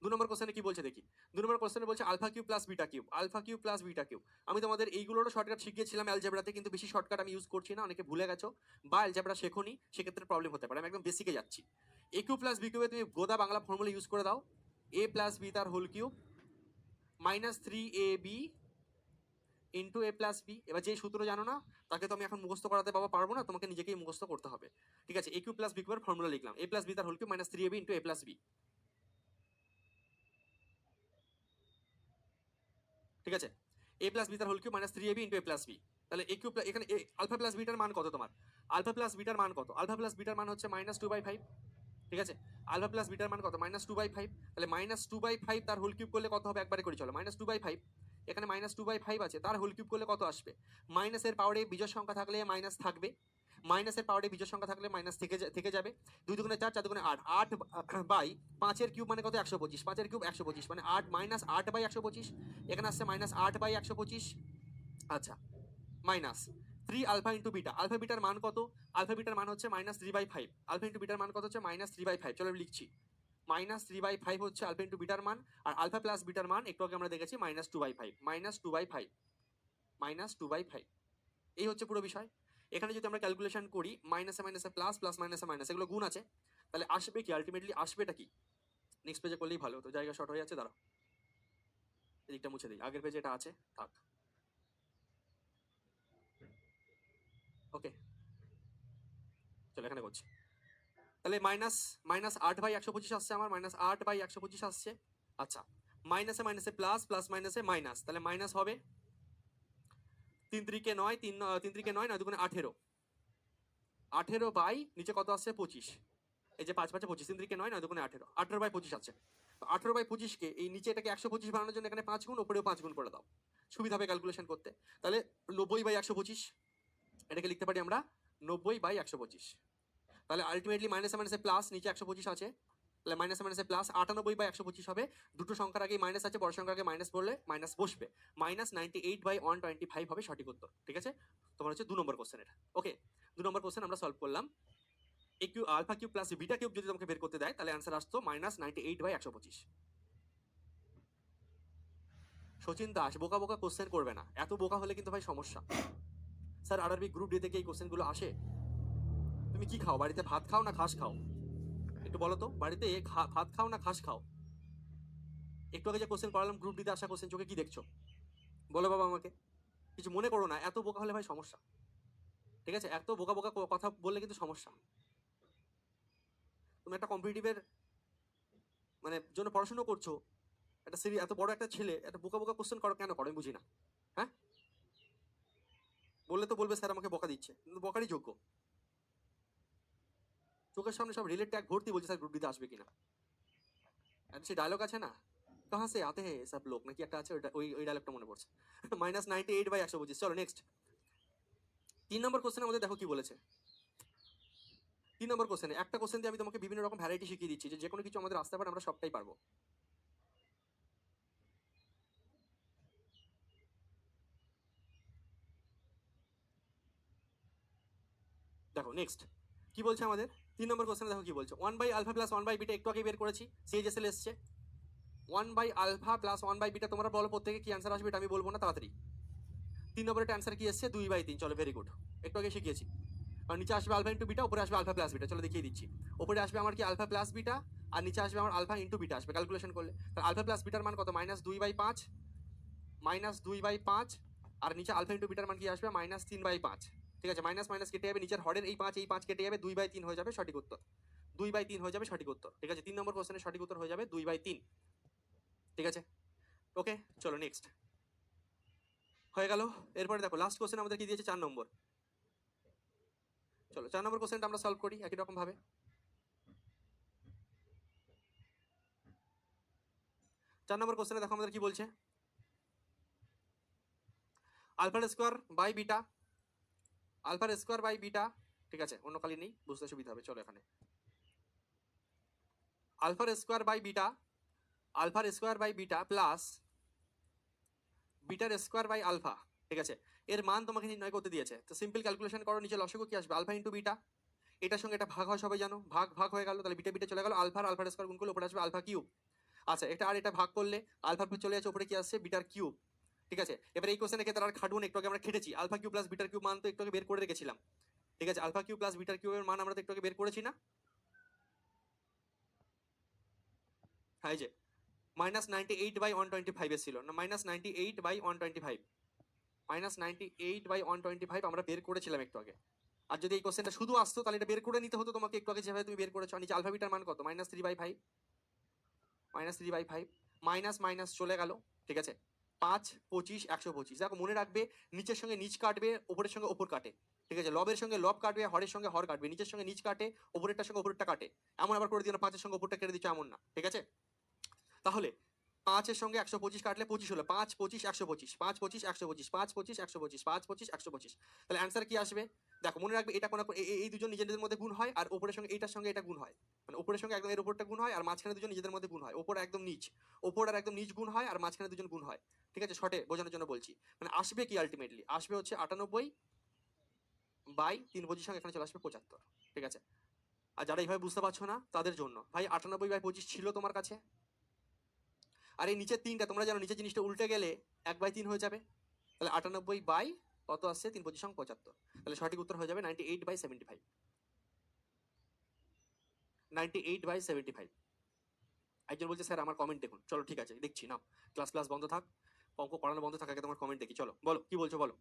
2 নম্বর কোশ্চেনে কি বলছে দেখি। 2 নম্বর কোশ্চেনে বলছে alpha cube plus beta cube, alpha cube plus beta cube. আমি তোমাদের এইগুলোরও শর্টকাট শিখিয়েছিলাম অ্যালজেব্রাতে, কিন্তু বেশি শর্টকাট আমি ইউজ করছি না, অনেকে ভুলে গেছো বা অ্যালজেব্রা শেখোনি, সেক্ষেত্রে প্রবলেম হতে পারে। আমি একদম বেসিকে যাচ্ছি। এ কিউব প্লাস বি কিউবে তুমি গোদা বাংলা ফর্মুলা ইউজ করে দাও, এ প্লাস বি তার whole cube minus 3ab into A plus B. এবার যে সূত্র জানো না তাকে তো আমি এখন মুখস্থ করাতে পারবো না, তোমাকে নিজেকেই মুখস্থ করতে হবে, ঠিক আছে? এ কিউব প্লাস বি কিউবের ফর্মুলা লিখলাম, এ প্লাস বি তার whole cube minus 3ab into A plus B, ঠিক আছে? এ প্লাস বি তার whole cube minus 3ab into A plus B. তাহলে এ কিউব এখানে আলফা প্লাস বিটার মান কত তোমার? আলফা প্লাস বিটার মান কত? আলফা প্লাস বিটার মান হচ্ছে মাইনাস 2/5, ঠিক আছে? আলফা প্লাস বিটার মান কত? মাইনাস 2/5। তাহলে মাইনাস 2/5 তার হোল কিউব করলে কত হবে? একবারে করি চলো। মাইনাস 2/5, এখানে মাইনাস 2/5 আছে, তার হোল কিউব করলে কত আসবে? মাইনাসের পাওয়ারে বিজোড় সংখ্যা থাকলে মাইনাস থাকবে, মাইনাসের পাওয়ারে বিজোড় সংখ্যা থাকলে মাইনাস থেকে যাবে। 2 দুগুণে 4, 4 দুগুণে 8, 8 বাই 5 এর কিউব মানে কত? 125, 5 এর কিউব 125 মানে 8 মাইনাস 8 বাই 125, এখানে আসছে মাইনাস 8 বাই 125। আচ্ছা, minus 3 alpha into beta. Alpha বিটার মান কত? আলফা বিটার মান হচ্ছে মাইনাস 3/5, আলফা ইন্টু বিটার মান কত হচ্ছে? মাইনাস 3/5। চলো আমি লিখছি, মাইনাস 3/5 হচ্ছে আলফা ইন্টু বিটার মান, আর আলফা প্লাস বিটার মান একটু আগে আমরা দেখেছি মাইনাস 2/5, মাইনাস 2/5, মাইনাস 2/5। এই হচ্ছে পুরো বিষয়। এখানে যদি আমরা ক্যালকুলেশন করি মাইনাসে মাইনাসে প্লাস, প্লাস মাইনাসে মাইনাস, এগুলো গুণ আছে, তাহলে আসবে কি আলটিমেটলি, আসবেটা কি? নেক্সট পেজে করলেই ভালো হতো, জায়গা শর্ট হয়ে যাচ্ছে, দাঁড়াও এদিকটা মুছে দিই, আগের পেজে এটা আছে, থাক। ওকে চলো এখানে করছি। তাহলে মাইনাস মাইনাস 8/125 আসছে আমার, মাইনাস 8/125 আসছে। আচ্ছা, মাইনাসে মাইনাসে প্লাস, প্লাস মাইনাসে মাইনাস, তাহলে মাইনাস হবে 3 3 9, 3 3 9, 9 2 18, 18 বাই নিচে কত আসছে 25, এই যে 5 5 25, 3 3 9, 9 2 18, 18/25 আছে। তো 18/25 এই নিচে এটাকে 125 বানানোর জন্য এখানে 5 গুণ, ওপরেও 5 গুণ করে দাও, সুবিধা হবে ক্যালকুলেশন করতে। তাহলে 90/125, এটাকে লিখতে পারি আমরা 90/125। তাহলে আলটিমেটলি মাইনাসে মাইনাসে প্লাস, নিচে 125 আছে, তাহলে মাইনাসে মাইনাসে প্লাস 98/125 হবে। দুটো সংখ্যার আগে মাইনাস আছে, বড় সংখ্যার আগে মাইনাস বললে মাইনাস বসবে, মাইনাস 98/125 হবে সঠিক উত্তর। ঠিক আছে, তোমার হচ্ছে 2 নম্বর কোশ্চেন এটা। ওকে, 2 নম্বর কোশ্চেন আমরা সলভ করলাম। এ কিউ alpha cube plus beta cube যদি তোমাকে বের করতে দেয়, তাহলে অ্যান্সার আসতো মাইনাস 98/125। সচিন দাস বোকা বোকা কোশ্চেন করবে না, এত বোকা হলে কিন্তু ভাই সমস্যা। স্যার আরআরবি গ্রুপ ডি থেকে এই কোশ্চেনগুলো আসে। তুমি কি খাও বাড়িতে, ভাত খাও না ঘাস খাও? একটু বলো তো, বাড়িতে ভাত খাও না ঘাস খাও? একটু আগে যে কোশ্চেন করালাম গ্রুপ ডিতে আসা কোশ্চেন, চোখে কি দেখছো বলো বাবা আমাকে? কিছু মনে করো না, এত বোকা হলে ভাই সমস্যা। ঠিক আছে, এত বোকা বোকা কথা বললে কিন্তু সমস্যা। তুমি একটা কম্পিটিটিভের মানে জন্য পড়াশোনা করছো, একটা এত বড় একটা ছেলে একটা বোকা বোকা কোশ্চেন করো, কেন করো আমি বুঝি না। হ্যাঁ, বললে তো বলবে স্যার আমাকে বোকা দিচ্ছে, কিন্তু বোকারই যোগ্য। চোখের সামনে সব রিলেট ট্যাগ ভর্তি, বলছে স্যার গ্রুপ ডিতে আসবে কিনা। একটা সেই ডায়লগ আছে না, কাহা সে আতে হ্যাঁ সব লোক, নাকি একটা আছে, ওই ডায়লগটা মনে পড়ছে। মাইনাস 98/125। চলো নেক্সট 3 নম্বর কোশ্চেনের মধ্যে দেখো কি বলেছে। 3 নম্বর কোশ্চেনে একটা কোশ্চেন দিয়ে আমি তোমাকে বিভিন্ন রকম ভ্যারাইটি শিখিয়ে দিচ্ছি, যে কোনো কিছু আমাদের আসতে পারে, আমরা সবটাই পারবো। দেখো নেক্সট কি বলছে আমাদের 3 নম্বর কোশ্চেনে, দেখো কি বলছে। 1/α প্লাস 1/β একটু আগে বের করেছি, সিএইচএসএল এসছে। 1/α প্লাস 1/β, তোমরা বলো প্রত্যেকে কি অ্যান্সার আসবে, এটা আমি বলবো না, তাড়াতাড়ি। 3 নম্বরের অ্যান্সার কি এসছে 2/3। চলো ভেরি গুড, একটু আগে শিখিয়েছি। আর নিচে আসবে আলফা ইন্টু বিটা, উপরে আসবে আলফা প্লাস বিটা। চলো দেখিয়ে দিচ্ছি। উপরে আসবে আমার কি আলফা প্লাস বিটা, আর নিচে আসবে আমার আলফা ইন্টু বিটা আসবে ক্যালকুলেশন করলে। তাহলে আলফা প্লাস বিটার মান কত, -2/5, -2/5, আর নিচে আলফা ইন্টু বিটার মান কি আসবে -3/5। ঠিক আছে, মাইনাস মাইনাস কেটে যাবে, নিচের হরের এই 5 কেটে যাবে, 2/3 হয়ে যাবে সঠিক উত্তর। 2/3 হয়ে যাবে সঠিক উত্তর। ঠিক আছে, 3 নম্বর কোশ্চেনের সঠিক উত্তর হয়ে যাবে 2/3। ঠিক আছে, ওকে চলো নেক্সট হয়ে গেল। এরপরে দেখো লাস্ট কোশ্চেন আমাদের কি দিয়েছে 4 নম্বর। চলো 4 নম্বর কোশ্চেনটা আমরা সলভ করি একই রকম ভাবে। 4 নম্বর কোশ্চেনে দেখো আমাদের কি বলছে, আলফার স্কোয়ার বাই বিটা, আলফার স্কোয়ার বাই বিটা। ঠিক আছে, অন্য কালি নেই, বুঝতে সুবিধা হবে। চলো এখানে আলফার স্কোয়ার বাই বিটা, আলফার স্কোয়ার বাই বিটা প্লাস বিটার স্কোয়ার বাই আলফা। ঠিক আছে, এর মান তোমাকে নির্ণয় করতে দিয়েছে। তো সিম্পল ক্যালকুলেশন করো, নিচে লসাগু কি আসবে আলফা ইন্টু বিটা, এটার সঙ্গে এটা ভাগ হয় সবাই জানো, ভাগ ভাগ হয়ে গেল, তাহলে বিটা বিটা চলে গেল, আলফার আলফার স্কোয়ার গুণ করলে উপরে আসবে আলফা কিউব। আচ্ছা, এটা আর এটা ভাগ করলে আলফার পর চলে যাচ্ছে, উপরে কি আসছে বিটার কিউব। ঠিক আছে, এবার এই কোশ্চেনে ক্ষেত্রে আর খাটুন, একটু আগে আমরা খেটেছি, আলফা কিউব প্লাস বিটার কিউব মান তো একটু আগে বের করে রেখেছিলাম। ঠিক আছে, আলফা কিউব প্লাস বিটার কিউবের মান আমরা তো একটু আগে বের করেছি না। হ্যাঁ, এই যে -98/125 এসেছিল না, -98/125, -98/125 আমরা বের করেছিলাম একটু আগে। আর যদি এই কোশ্চেনটা শুধু আসতো, তাহলে এটা বের করে নিতে হতো তোমাকে একটু আগে, যেভাবে তুমি বের করেছো। নিচে আলফা বিটার মান কত, -3/5, -3/5, মাইনাস মাইনাস চলে গেল। ঠিক আছে, 5 25 125। দেখো মনে রাখবে, নিচের সঙ্গে নিচ কাটবে, ওপরের সঙ্গে ওপর কাটে। ঠিক আছে, লবের সঙ্গে লব কাটবে, হরের সঙ্গে হর কাটবে, নিচের সঙ্গে নিচ কাটে, ওপরেরটার সঙ্গে ওপরেরটা কাটে। এমন আবার করে দিও না 5-এর সঙ্গে ওপরটা কেটে দিচ্ছ, এমন না। ঠিক আছে, তাহলে 5-এর সঙ্গে 125 কাটলে 25 হলো, 5 25 125, 5 25 125, 5 25 125, 5 25 125। তাহলে অ্যান্সার কি আসবে? দেখো মনে রাখবে, এটা কোনো এই দুজন নিজেদের মধ্যে গুণ হয়, আর ওপরের সঙ্গে এইটার সঙ্গে এটা গুণ হয়। মানে ওপরের সঙ্গে একদম এর উপরটা গুণ হয়, আর মাঝখানে দুজন নিজেদের মধ্যে গুণ হয়। ওপর একদম নিচ, ওপর আর একদম নিচ গুণ হয়, আর মাঝখানে দুজন গুণ হয়। ঠিক আছে, শর্টে বোঝানোর জন্য বলছি। মানে আসবে কি আলটিমেটলি আসবে হচ্ছে 98/3 সঙ্গে এখানে চলে আসবে 75। ঠিক আছে, আর যারা এইভাবে বুঝতে পারছো না তাদের জন্য, ভাই 98/25 ছিল তোমার কাছে, আর এই নিচের 3টা তোমরা জানো, নিচের জিনিসটা উল্টে গেলে 1/3 হয়ে যাবে। তাহলে 98/3 কত আসছে 3×25=75, তাহলে সঠিক উত্তর হয়ে যাবে 98/75। 98/75। একজন বলছে স্যার আমার কমেন্ট দেখুন, চলো ঠিক আছে দেখছি না, ক্লাস বন্ধ থাক, অঙ্ক করানো বন্ধ থাক, আগে তোমার কমেন্ট দেখি, চলো বলো কি বলছো বলো।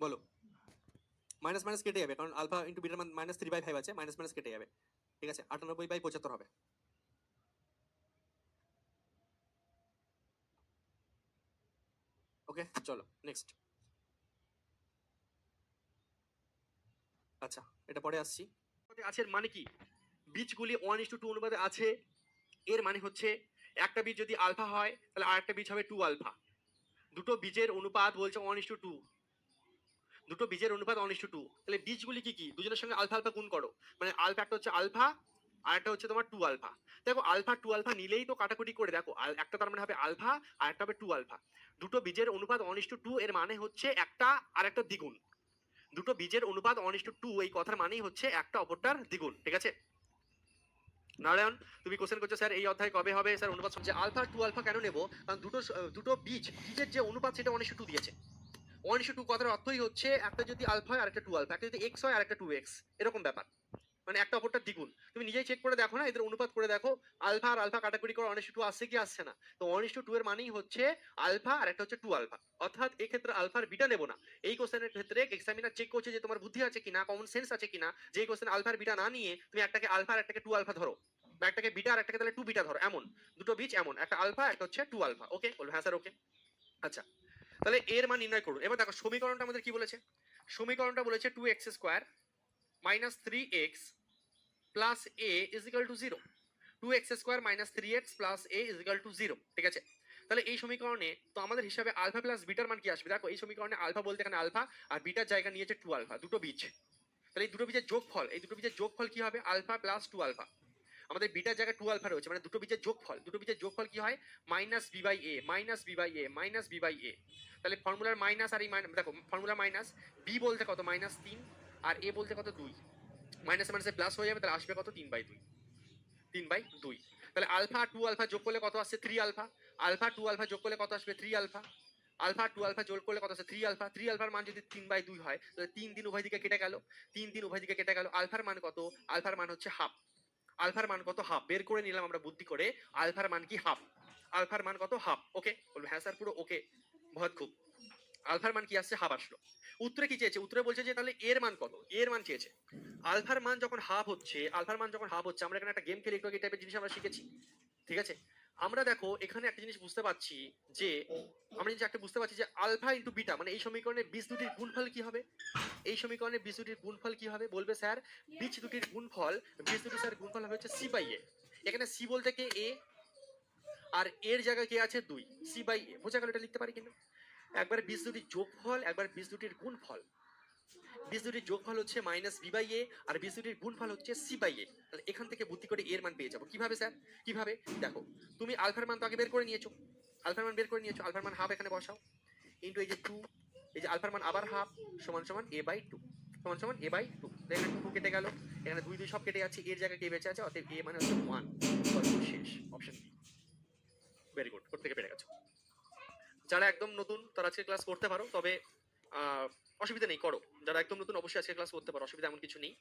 বলো মাইনাস মাইনাস কেটে যাবে, কারণ আলফা ইন্টু বিটার মান -3/5 আছে, মাইনাস মাইনাস কেটে যাবে, ঠিক আছে 98/75 হবে। ওকে চলো নেক্সট। আচ্ছা এটা পরে আসছি। আছে এর মানে কি, বীজগুলি 1:2 অনুপাতে আছে, এর মানে হচ্ছে একটা বীজ যদি আলফা হয় তাহলে আরেকটা বীজ হবে 2 আলফা। দুটো বীজের অনুপাত বলছে 1:2, দুটো বীজের অনুপাত 1:2, তাহলে বীজগুলি কি কি, দুজনের সঙ্গে আলফা আলফা গুণ করো, মানে আলফা একটা হচ্ছে আলফা আর একটা হচ্ছে তোমার 2 আলফা। দেখো আলফা 2 আলফা নিলেই তো কাটাকুটি করে দেখো, একটা তার মানে হবে আলফা আর একটা হবে 2 আলফা। দুটো বীজের অনুপাত 1:2 এর মানে হচ্ছে একটা আর একটা দ্বিগুণ। দুটো বীজের অনুপাত 1:2 এই কথার মানেই হচ্ছে একটা অপরটার দ্বিগুণ, ঠিক আছে। নারায়ণ তুমি কোশ্চেন করছো স্যার এই অধ্যায় কবে হবে স্যার অনুপাত, যে আলফা 2 আলফা কেন নেব, কারণ দুটো বীজের যে অনুপাত সেটা 1:2 দিয়েছে। 1:2 কথার অর্থই হচ্ছে একটা যদি আলফা হয় আর একটা 2 আলফা, একটা যদি এক্স হয় আর একটা 2x, এরকম ব্যাপার, মানে একটা অপরটার দ্বিগুণ। তুমি নিজেই চেক করে দেখো না, এদের অনুপাত করে দেখো, আলফা আর আলফা কাটাকুটি করে 1:2 আসছে কি আসছে না, তো 1:2 এর মানেই হচ্ছে আলফা আর একটা হচ্ছে 2 আলফা, অর্থাৎ এই ক্ষেত্রে আলফার বিটা নেব না। এই কোশ্চেনের ক্ষেত্রে এক্সামিনার চেক করছে যে তোমার বুদ্ধি আছে কিনা, কমন সেন্স আছে কিনা, যে এই কোশ্চেন আলফার বিটা না নিয়ে তুমি একটাকে আলফা আর একটাকে 2 আলফা ধরো, বা একটাকে বিটা আর একটাকে তাহলে 2 বিটা ধরো, এমন দুটো বীজ এমন একটা আলফা একটা হচ্ছে 2 আলফা। ওকে বলবে হ্যাঁ স্যার ওকে। আচ্ছা তাহলে এর মান নির্ণয় করুন। এবার দেখো সমীকরণটা আমাদের কি বলেছে, সমীকরণটা বলেছে 2x² - 3x plus a is equal to 0। 2x² - 3x plus a is equal to 0, ঠিক আছে। তাহলে এই সমীকরণে তো আমাদের হিসাবে আলফা প্লাস বিটার মান কি আসবে, দেখো এই সমীকরণে আলফা বলতে এখানে আলফা আর বিটার জায়গা নিয়েছে 2 আলফা, দুটো বীজ, তাহলে এই দুটো বীজের যোগফল, এই দুটো বীজের যোগফল কি হবে, আলফা প্লাস 2 আলফা। আমাদের বিটার জায়গায় 2 আলফা রয়েছে, মানে দুটো বীজের যোগফল, দুটো বীজের যোগফল কি হয় -b/a -b/a। তাহলে ফর্মুলার মাইনাস আর এই দেখো ফর্মুলা মাইনাস, বি বলতে কত -3 আর এ বলতে কত 2, মাইনাসে মাইনাসে প্লাস হয়ে যাবে, তাহলে আসবে কত 3/2, 3/2। তাহলে আলফা 2 আলফা যোগ করলে কত আসছে 3 আলফা, আলফা 2 আলফা যোগ করলে কত আসবে 3 আলফা, আলফা 2 আলফা যোগ করলে কত আসছে 3 আলফা। 3 আলফার মান যদি 3/2 হয় তাহলে 3 উভয় দিকে কেটে গেল, 3 উভয় দিকে কেটে গেল, আলফার মান কত, আলফার মান হচ্ছে হাফ, আলফার মান কত হাফ বের করে নিলাম আমরা বুদ্ধি করে, আলফার মান কি হাফ, আলফার মান কত হাফ। ওকে বলবে হ্যাঁ স্যার পুরো ওকে, বহুত খুব। আলফার মান কি আসছে হাফ আসলো। উত্তরে কি চেয়েছে, উত্তরে বলছে যে তাহলে এর মান কত, এর মান চেয়েছে। আলফার মান যখন হাফ হচ্ছে, আলফার মান যখন হাফ হচ্ছে, আমরা এখানে একটা গেম খেলে একটু এই টাইপের জিনিস আমরা শিখেছি, ঠিক আছে। আমরা দেখো এখানে একটা জিনিস বুঝতে পারছি যে, আমরা যে একটা বুঝতে পারছি যে আলফা ইন্টু বিটা, মানে এই সমীকরণে বীজ দুটির গুণফল কি হবে, এই সমীকরণে বীজ দুটির গুণফল কি হবে, বলবে স্যার বীজ দুটির গুণফল, বীজ দুটি স্যার গুণফল হবে হচ্ছে c/a। এখানে c বলতে কে a, আর এর জায়গায় কে আছে 2, c/a বোঝা গেল, এটা লিখতে পারি কিন্তু। একবার বীজ দুটির যোগফল, একবার বীজ দুটির গুণফল, বীজ দুটির যোগফল হচ্ছে -b/a আর বীজ দুটির গুণফল হচ্ছে c/a। তাহলে এখান থেকে বুদ্ধি করে এর মান পেয়ে যাবো। কিভাবে স্যার, কিভাবে, দেখো তুমি আলফার মান তো আগে বের করে নিয়েছো, আলফার মান বের করে নিয়েছো, আলফার মান হাফ এখানে বসাও, ইন্টু এই যে 2, এই যে আলফার মান আবার হাফ, সমান সমান a/2, সমান সমান a/2। এখানে 2 কেটে গেল, এখানে 2 সব কেটে যাচ্ছে, এর জায়গায় কে বেঁচে আছে, অতএব a মানে হচ্ছে 1। শেষ, অপশন বি। ভেরি গুড, প্রত্যেকে পেরে গেছো। যারা একদম নতুন তারা আজকে ক্লাস করতে পারো, তবে অসুবিধা নেই, করো। যারা একদম নতুন অবশ্যই আজকে ক্লাস করতে পারো, অসুবিধা এমন কিছু নেই।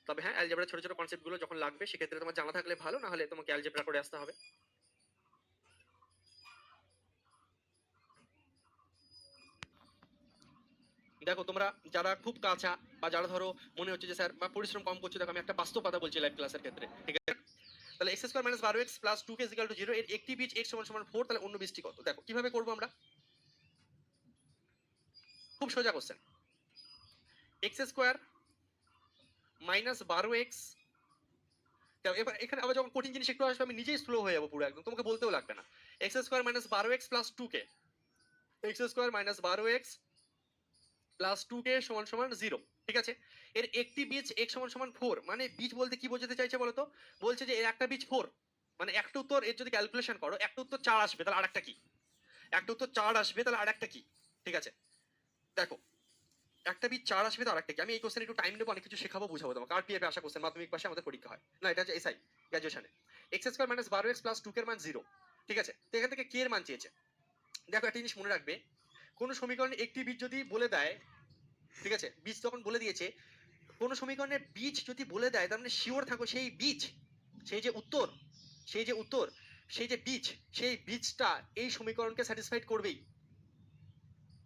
তবে হ্যাঁ অ্যালজেব্রার ছোট ছোট কনসেপ্টগুলো যখন লাগবে সেক্ষেত্রে তোমার জানা থাকলে ভালো, না হলে তোমাকে অ্যালজেব্রা করে আসতে হবে। দেখো তোমরা যারা খুব কাঁচা, বা যারা ধরো মনে হচ্ছে যে স্যার বা পরিশ্রম কম করছো, দেখো আমি একটা বাস্তব কথা বলছি লাইভ ক্লাসের ক্ষেত্রে, ঠিক আছে। তাহলে x² - 12x প্লাস 2k = 0 এর একটি বীজ x = 4, তাহলে অন্য বীজটি কত, দেখো কিভাবে করবো আমরা, খুব সোজা কোশ্চেন। x² - 12x, এবার এখানে আবার যখন কঠিন জিনিস একটু আসবে আমি নিজেই স্লো হয়ে যাবো পুরো একদম, তোমাকে বলতেও লাগবে না। x² - 12x plus 2k, x² - 12x plus 2k = 0, ঠিক আছে। এর একটি বীজ x = 4, মানে বীজ বলতে কি বোঝাতে চাইছে বলতো, বলছে যে এর একটা বীজ 4, মানে একটা উত্তর, এর যদি ক্যালকুলেশন করো একটা উত্তর 4 আসবে, তাহলে আরেকটা কি, একটা উত্তর 4 আসবে তাহলে আরেকটা কি, ঠিক আছে। দেখো একটা বীজ 4 আসবে তো আরেকটা কি? আমি এই কোশ্চেন একটু টাইম নেবো, অনেক কিছু শেখাবো, বুঝাবো তোমাকে। আরপিএফ আসা কোশ্চেন, মাধ্যমিক পাশে আমাদের পরীক্ষা হয় না, এটা হচ্ছে এসআই গ্র্যাজুয়েশনে। X square minus 12x plus 2 এর মান 0, ঠিক আছে? তো এখান থেকে কে এর মান চেয়েছে। দেখো একটা জিনিস মনে রাখবে, কোন সমীকরণে একটি বীজ যদি বলে দেয়, ঠিক আছে, বীজ যখন বলে দিয়েছে, কোন সমীকরণের বীজ যদি বলে দেয়, তার মানে শিওর থাকো সেই বীজ, সেই যে উত্তর, সেই যে উত্তর, সেই যে বীজ, সেই বীজটা এই সমীকরণকে স্যাটিসফাইড করবেই,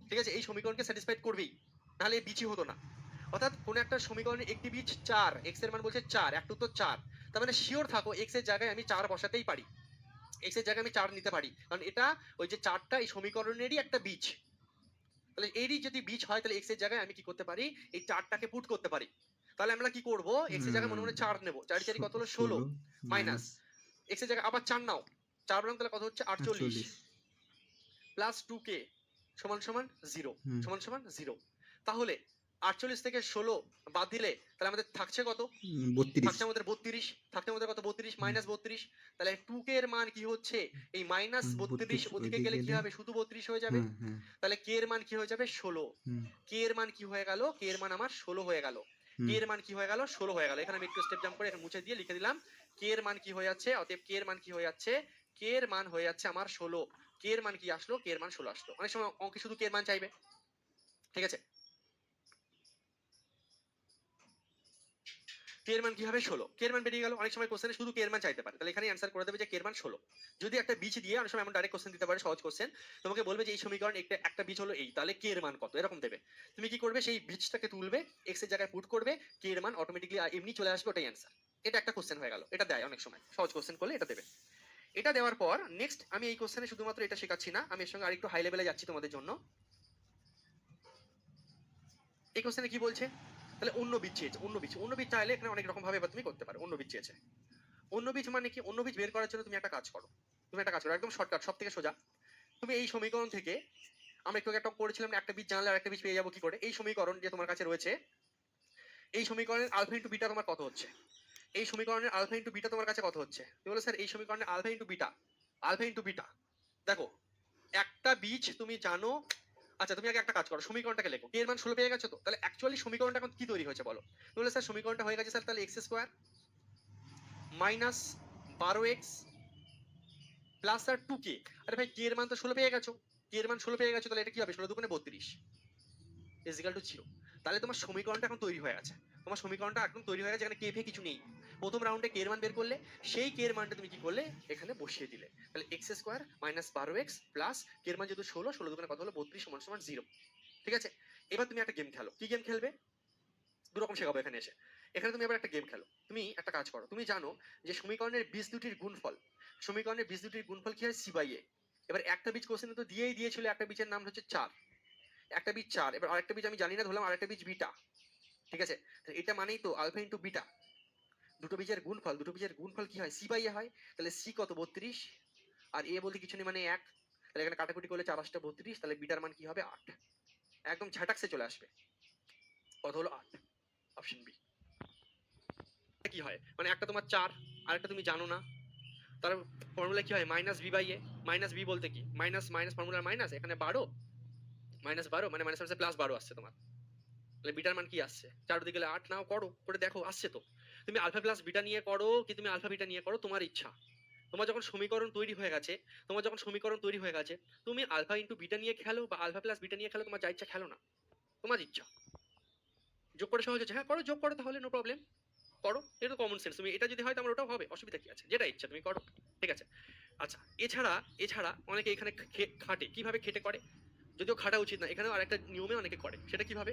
ঠিক আছে? এই সমীকরণকে স্যাটিসফাইড করবেই, নাহলে এই বীজই হতো না। অর্থাৎ কোন একটা সমীকরণের একটি বীজ 4, এক্স এর মান বলছে 4, একটা উত্তর 4, তার মানে শিওর থাকো এক্স এর জায়গায় আমি 4 বসাতেই পারি, এক্স এর জায়গায় আমি 4 নিতে পারি, কারণ এটা ওই যে 4টা এই সমীকরণেরই একটা বীজ। তাহলে এরই যদি বীজ হয়, তাহলে এক্স এর জায়গায় আমি কি করতে পারি, এই 4টাকে পুট করতে পারি। তাহলে আমরা কি করব, এক্স এর জায়গায় মনে মনে 4 নেব, 4 4 কত হলো 16, মাইনাস এক্স এর জায়গায় আবার 4 নাও, 4 বরং তাহলে কত হচ্ছে 48, প্লাস 2k সমান সমান 0, সমান সমান 0। তাহলে 48 থেকে 16 বাদ দিলে তাহলে আমাদের থাকছে কত, 32, থাকছে আমাদের 32, থাকছে আমাদের কত 32 মাইনাস 32, তাহলে 2k এর মান কি হচ্ছে, এই মাইনাস 32 ওদিকে গেলে কি হবে, শুধু 32 হয়ে যাবে। তাহলে k এর মান কি হয়ে যাবে 16, k এর মান কি হয়ে গেল, k এর মান আমার 16 হয়ে গেল, k এর মান কি হয়ে গেল 16 হয়ে গেল। এখানে আমি একটু স্টেপ জাম্প করে এখানে মুছে দিয়ে লিখে দিলাম k এর মান কি হয়ে যাচ্ছে, অতএব k এর মান কি হয়ে যাচ্ছে, k এর মান হয়ে যাচ্ছে আমার 16, k এর মান কি আসলো, k এর মান 16 আসলো। অনেক সময় অঙ্কে শুধু k এর মান চাইবে, ঠিক আছে? k এর মান কি হবে 16, k এর মান বেরিয়ে গেল। অনেক সময় কোশ্চেনে শুধু k এর মান চাইতে পারে, তাহলে এখানে অ্যানসার করে দেবে যে k এর মান 16। যদি একটা বীজ দিয়ে, অনেক সময় এমন ডাইরেক্ট কোশ্চেন দিতে পারে, সহজ কোশ্চেন, তোমাকে বলবে যে এই সমীকরণ একটা বীজ হলো এই, তাহলে k এর মান কত, এরকম দেবে। তুমি কি করবে, সেই বীজটাকে তুলবে, x এর জায়গায় পুট করবে, k এর মান অটোমেটিক্যালি এমনি চলে আসবে, ওটাই অ্যানসার। এটা একটা কোশ্চেন হয়ে গেল, এটা দেয় অনেক সময়, সহজ কোশ্চেন করলে এটা দেবে। এটা দেওয়ার পর নেক্সট আমি এই কোশ্চেনে শুধুমাত্র এটা শেখাচ্ছি না, আমি এর সঙ্গে আরেকটু হাই লেভেলে যাচ্ছি তোমাদের জন্য। এই কোশ্চেনে কি বলছে, তাহলে অন্য বীজ চেয়েছে, অন্য বীজ, অন্য বীজ চাইলে এখানে অনেক রকম ভাবে তুমি করতে পারো। অন্য বীজ চেয়েছে, অন্য বীজ মানে কি, অন্য বীজ বের করার জন্য তুমি একটা কাজ করো, তুমি একটা কাজ করো, একদম শর্টকাট, সব থেকে সোজা। তুমি এই সমীকরণ থেকে, আমরা একটু একটা করেছিলাম একটা বীজ জানলে আর একটা বীজ পেয়ে যাবো কি করে, এই সমীকরণ যে তোমার কাছে রয়েছে, এই সমীকরণের আলফা ইনটু বিটা তোমার কত হচ্ছে, এই সমীকরণের আলফা ইনটু বিটা তোমার কাছে কত হচ্ছে, তুমি বলো স্যার এই সমীকরণের alpha into beta, alpha into beta, দেখো একটা বীজ তুমি জানো। আচ্ছা তুমি আগে একটা কাজ করো, সমীকরণটাকে লেখো, এর মান 16 পেয়ে গেছো তো, তাহলে অ্যাকচুয়ালি সমীকরণটা এখন কি তৈরি হয়েছে বলো। তুমি বলে স্যার সমীকরণটা হয়ে গেছে স্যার তাহলে x square minus 12x plus আর 2k। আরে ভাই k এর মান তো 16 পেয়ে গেছো, k এর মান 16 পেয়ে গেছো, তাহলে এটা কি হবে, 16 দুগুণে 32 ইজ ইকুয়াল টু 0। তাহলে তোমার সমীকরণটা এখন তৈরি হয়ে গেছে, তোমার সমীকরণটা একদম তৈরি হয়ে গেছে, এখানে কে ফে কিছু নেই। প্রথম রাউন্ডে k এর মান বের করলে, সেই k এর মানটা তুমি কি করলে এখানে বসিয়ে দিলে, তাহলে x square minus 12x plus k এর মান যেহেতু 16, 16 দুগুণে কত হলো 32 সমান সমান 0, ঠিক আছে? এবার তুমি একটা গেম খেলো, কি গেম খেলবে, দু রকম শেখাবো এখানে এসে। এখানে তুমি আবার একটা গেম খেলো, তুমি একটা কাজ করো, তুমি জানো যে সমীকরণের বীজ দুটির গুণফল, সমীকরণের বীজ দুটির গুণফল কি হয়, সি বাই এ। এবার একটা বীজ কোশ্চেনে তো দিয়েই দিয়েছিল, একটা বীজের নাম হচ্ছে 4, একটা বীজ 4, এবার আরেকটা বীজ আমি জানি না, ধরলাম আরেকটা বীজ বিটা, ঠিক আছে? এটা মানেই তো আলফা ইনটু বিটা, দুটো বীজের গুণফল, দুটো বীজের গুণফল কি হয়, সি বাই এ হয়। তাহলে সি কত 32, আর এ বলতে কিছু নেই মানে 1, তাহলে এখানে কাটাকুটি করলে 4 8 32, তাহলে বিটার মান কি হবে 8, একদম ঝাটাকসে চলে আসবে, কত হলো 8, অপশন বি। কি হয় মানে একটা তোমার 4, আরেকটা তুমি জানো না, তার ফর্মুলা কি হয় minus B by a, minus b বলতে কি মাইনাস, মাইনাস ফর্মুলার মাইনাস, এখানে 12, মাইনাস 12 মানে মাইনাস প্লাস 12 আসছে তোমার, তাহলে বিটার মান কি আসছে, 4 দিকে 8 নাও, করো করে দেখো আসছে তো। তুমি আলফা প্লাস বিটা নিয়ে করো কি তুমি আলফা বিটা নিয়ে করো, তোমার ইচ্ছা। তোমার যখন সমীকরণ তৈরি হয়ে গেছে, তোমার যখন সমীকরণ তৈরি হয়ে গেছে, তুমি আলফা ইনটু বিটা নিয়ে খেলো বা আলফা প্লাস বিটা নিয়ে খেলো, তোমার যা ইচ্ছা খেলো না, তোমার ইচ্ছা। যোগ করে সহজ হচ্ছে, হ্যাঁ করো, যোগ করো, তাহলে নো প্রবলেম, করো, এটা তো কমন সেন্স। তুমি এটা যদি হয় তো আমার ওটাও হবে, অসুবিধা কি আছে, যেটা ইচ্ছা তুমি করো, ঠিক আছে? আচ্ছা এছাড়া, এছাড়া অনেকে এখানে খাটে, কিভাবে খেটে করে, যদিও খাটা উচিত না, এখানেও আরেকটা নিয়মে অনেকে করে, সেটা কিভাবে,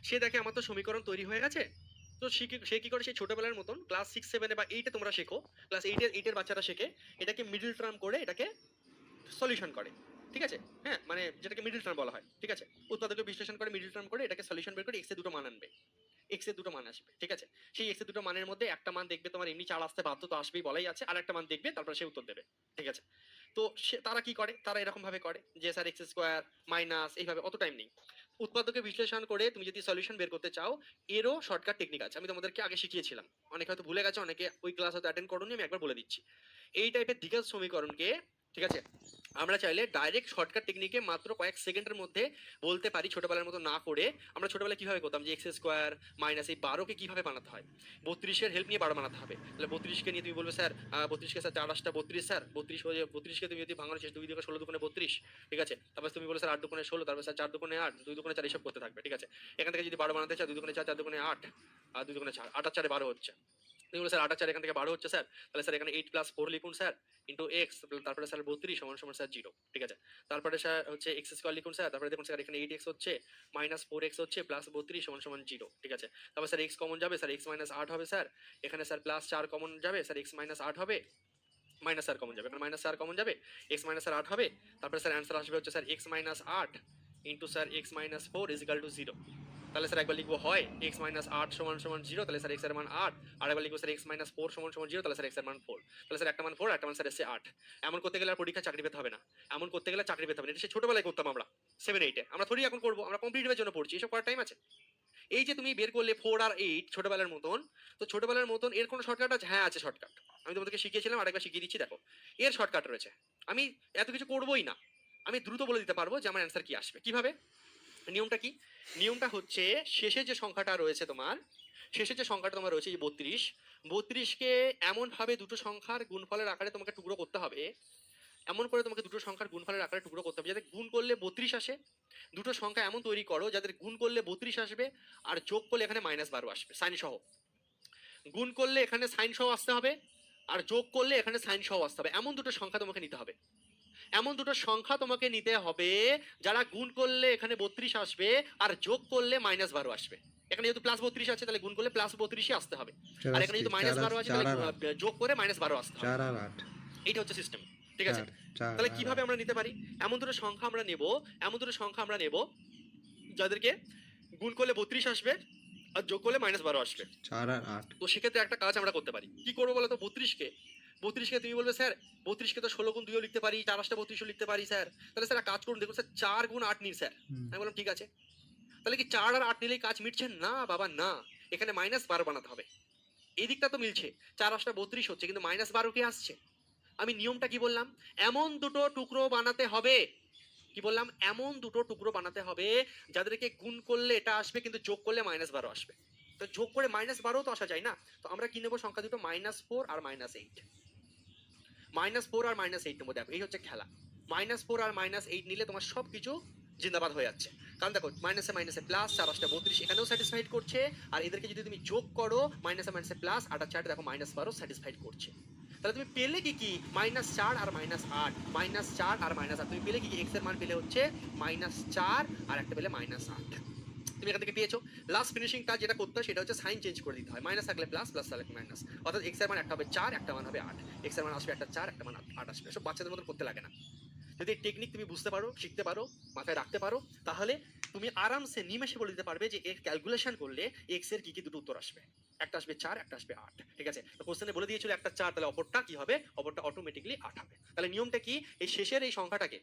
সে দেখে আমার তো সমীকরণ তৈরি হয়ে গেছে, তো সে কি করে, সেই ছোটবেলার মতন ক্লাস 6 7 বা 8 তোমরা শেখো, ক্লাস 8 এর বাচ্চারা শেখে, এটাকে মিডল টার্ম করে এটাকে সলিউশন করে, ঠিক আছে? হ্যাঁ মানে যেটাকে মিডল টার্ম বলা হয়, ঠিক আছে? উৎপাদকে বিশ্লেষণ করে মিডল টার্ম করে এটাকে সলিউশন বের করে এক্স এর দুটো মান আনবে, এক্স এর দুটো মান আসবে, ঠিক আছে? সেই এক্স এর দুটো মানের মধ্যে একটা মান দেখবে তোমার এমনি 4 আসতে বাধ্য, তো আসবেই বলাই আছে, আর একটা মান দেখবে তারপর সে উত্তর দেবে, ঠিক আছে? তো তারা কি করে, তারা এরকম ভাবে করে যে স্যার এক্স স্কোয়ার মাইনাস, এইভাবে অত টাইম নেই। উৎপাদকে বিশ্লেষণ করে তুমি যদি সলিউশন বের করতে চাও, এরও শর্টকাট টেকনিক আছে, আমি তোমাদেরকে আগে শিখিয়েছিলাম, অনেকে হয়তো ভুলে গেছে, অনেকে ওই ক্লাস হয়তো অ্যাটেন্ড করোনি, আমি একবার বলে দিচ্ছি। এই টাইপের দ্বিঘাত সমীকরণকে, ঠিক আছে, আমরা চাইলে ডাইরেক্ট শর্টকাট টেকনিকে মাত্র কয়েক সেকেন্ডের মধ্যে বলতে পারি, ছোটবেলার মতো না করে। আমরা ছোটবেলায় কিভাবে করতাম যে এক্স স্কোয়ার মাইনাস এই 12কে কিভাবে বানাতে হয়, 32-এর হেল্প নিয়ে 12 বানাতে হবে। তাহলে 32কে নিয়ে তুমি বলবে স্যার 32কে স্যার 4 8টা 32 স্যার 32 হয়ে 32কে তুমি যদি ভাঙানোর চেষ্টা 2 2 16 2 32, ঠিক আছে। তারপর তুমি বলে স্যার 8 2 16, তারপর স্যার 4 2 8, 2 2 4 এসব করতে থাকবে, ঠিক আছে। এখান থেকে যদি 12 বানাতে চাও 2 2 4 4 2 8 আর 2 2 4 8 আর 4 12 হচ্ছে। তুমি বলে স্যার 8 আর 4 এখান থেকে 12 হচ্ছে স্যার, তাহলে স্যার এখানে 8 + 4 লিখুন স্যার ইন্টু এক্স, তারপরে স্যার 32 সমান সমান স্যার 0, ঠিক আছে। তারপরে স্যার হচ্ছে এক্স স্কোয়ার লিখুন স্যার, তারপরে দেখুন স্যার এখানে 8x হচ্ছে মাইনাস 4x হচ্ছে প্লাস 32 সমান সমান 0, ঠিক আছে। তারপর স্যার এক্স কমন যাবে, স্যার x মাইনাস 8 হবে স্যার, এখানে স্যার প্লাস 4 কমন যাবে, স্যার x মাইনাস 8 হবে, মাইনাস 4 কমন যাবে, এখানে মাইনাস 4 কমন যাবে, x মাইনাস 8 হবে। তারপরে স্যার অ্যান্সার আসবে হচ্ছে sir x minus 8 into sir x minus 4 equal to 0। তাহলে স্যার একবার লিখবো হয় x মাইনাস 8 সমান সমান 0, তাহলে স্যার x এর মান 8, আর একবার লিখবো স্যার x মাইনাস 4 সমান সমান 0, তাহলে স্যার x এর মান 4। তাহলে স্যার একটা মান 4, একটা মান স্যার এসে 8। এমন করতে গেলে আর পরীক্ষা চাকরি পেতে হবে না, এমন করতে গেলে চাকরি পেতে হবে না। এটা সে ছোটবেলায় করতাম আমরা 7 8 এ, আমরা থোড়ি এখন করবো, আমরা কম্পিটিটিভের জন্য পড়ছি, এসব করার টাইম আছে? এই যে তুমি বের করলে 4 আর 8 ছোটবেলার মতন, তো ছোটবেলার মতন এর কোনো শর্টকাট আছে? হ্যাঁ আছে শর্টকাট, আমি তোমাদেরকে শিখিয়েছিলাম, আরেকবার শিখিয়ে দিচ্ছি, দেখো এর শর্টকাট রয়েছে। আমি এত কিছু করবোই না, আমি দ্রুত বলে দিতে পারবো যে আমার অ্যান্সার কি আসবে। কিভাবে? নিয়মটা কি? নিয়মটা হচ্ছে শেষে যে সংখ্যাটা রয়েছে তোমার, শেষে যে সংখ্যাটা তোমার রয়েছে যে 32, 32কে এমনভাবে দুটো সংখ্যার গুণফলের আকারে তোমাকে টুকরো করতে হবে, এমন করে তোমাকে দুটো সংখ্যার গুণফলের আকারে টুকরো করতে হবে যাতে গুণ করলে 32 আসে। দুটো সংখ্যা এমন তৈরি করো যাদের গুণ করলে 32 আসবে আর যোগ করলে এখানে -12 আসবে সাইন সহ। গুণ করলে এখানে সাইন সহ আসতে হবে আর যোগ করলে এখানে সাইন সহ আসতে হবে, এমন দুটো সংখ্যা তোমাকে নিতে হবে। এমন দুটো সংখ্যা তোমাকে নিতে হবে যারা গুণ করলে এখানে 32 আসবে আর যোগ করলে -12 আসবে। এখানে যেহেতু +32 আছে তাহলে গুণ করলে +32ই আসতে হবে, আর এখানে যেহেতু -12 আছে তাহলে যোগ করে -12 আসতে হবে। 4 আর 8, এইটা হচ্ছে সিস্টেম, ঠিক আছে। 4 তাহলে আর কিভাবে 8, আমরা নিতে পারি? এমন দুটো সংখ্যা আমরা নেব, এমন দুটো সংখ্যা আমরা নেব যাদেরকে গুণ করলে 32 আসবে আর যোগ করলে -12 আসবে। 4 আর 8, তো সেক্ষেত্রে একটা কাজ আমরা করতে পারি, কি করবো বলো তো? 32কে তুমি বলবে স্যার 32কে তো 16 গুণ 2ও লিখতে পারি, 4 8 32ও লিখতে পারি স্যার। তাহলে স্যার কাজ করুন, দেখুন স্যার 4 গুণ 8 নিন স্যার। আমি বললাম ঠিক আছে। তাহলে কি 4 আর 8 নিলেই কাজ মিটছে? না বাবা না, এখানে -12 বানাতে হবে। এই দিকটা তো মিলছে, 4 8 32 হচ্ছে, কিন্তু -12 কে আসছে। আমি নিয়মটা কি বললাম? এমন দুটো টুকরো বানাতে হবে, কি বললাম? এমন দুটো টুকরো বানাতে হবে যাদেরকে গুণ করলে এটা আসবে কিন্তু যোগ করলে -12 আসবে। তো যোগ করে -12 তো আসা যায় না, তো আমরা কি নেবো? সংখ্যা দুটো -4 আর -8। -4 আর -8 নেবো। দেখো এই হচ্ছে খেলা, -4 আর -8 নিলে তোমার সবকিছু জিন্দাবাদ হয়ে যাচ্ছে। কারণ দেখো মাইনাসে মাইনাসে প্লাস, 4 8 32 এখানেও স্যাটিসফাইড করছে, আর এদেরকে যদি তুমি যোগ করো মাইনাসে মাইনাসে প্লাস, 8 আর 4 দেখো -12 স্যাটিসফাইড করছে। তাহলে তুমি পেলে কি কি? -4 আর -8, -4 আর -8 তুমি পেলে কি কি? এক্স এর মান পেলে হচ্ছে -4 আর একটা পেলে -8। তুমি এখান থেকে পেয়েছো। লাস্ট ফিনিশিং কাজ যেটা করতে হয় সেটা হচ্ছে সাইন চেঞ্জ করে দিতে হয়, মাইনাস থাকলে প্লাস, প্লাস থাকলে মাইনাস। অর্থাৎ এক্স এর মান একটা হবে 4, একটা মান হবে 8, এক্স এর মান আসবে একটা 4, একটা মান 8 আসবে। সব বাচ্চাদের মতো করতে লাগে না। যদি এই টেকনিক তুমি বুঝতে পারো, শিখতে পারো, মাথায় রাখতে পারো, তাহলে তুমি আরামসে নিমেষে বলে দিতে পারবে যে এর ক্যালকুলেশন করলে এক্স এর কি কি দুটো উত্তর আসবে। একটা আসবে 4, একটা আসবে 8, ঠিক আছে। তো কোশ্চেনে বলে দিয়েছিল একটা 4, তাহলে অপরটা কি হবে? অপরটা অটোমেটিকলি 8 হবে। তাহলে নিয়মটা কি? এই শেষের এই সংখ্যাটাকে,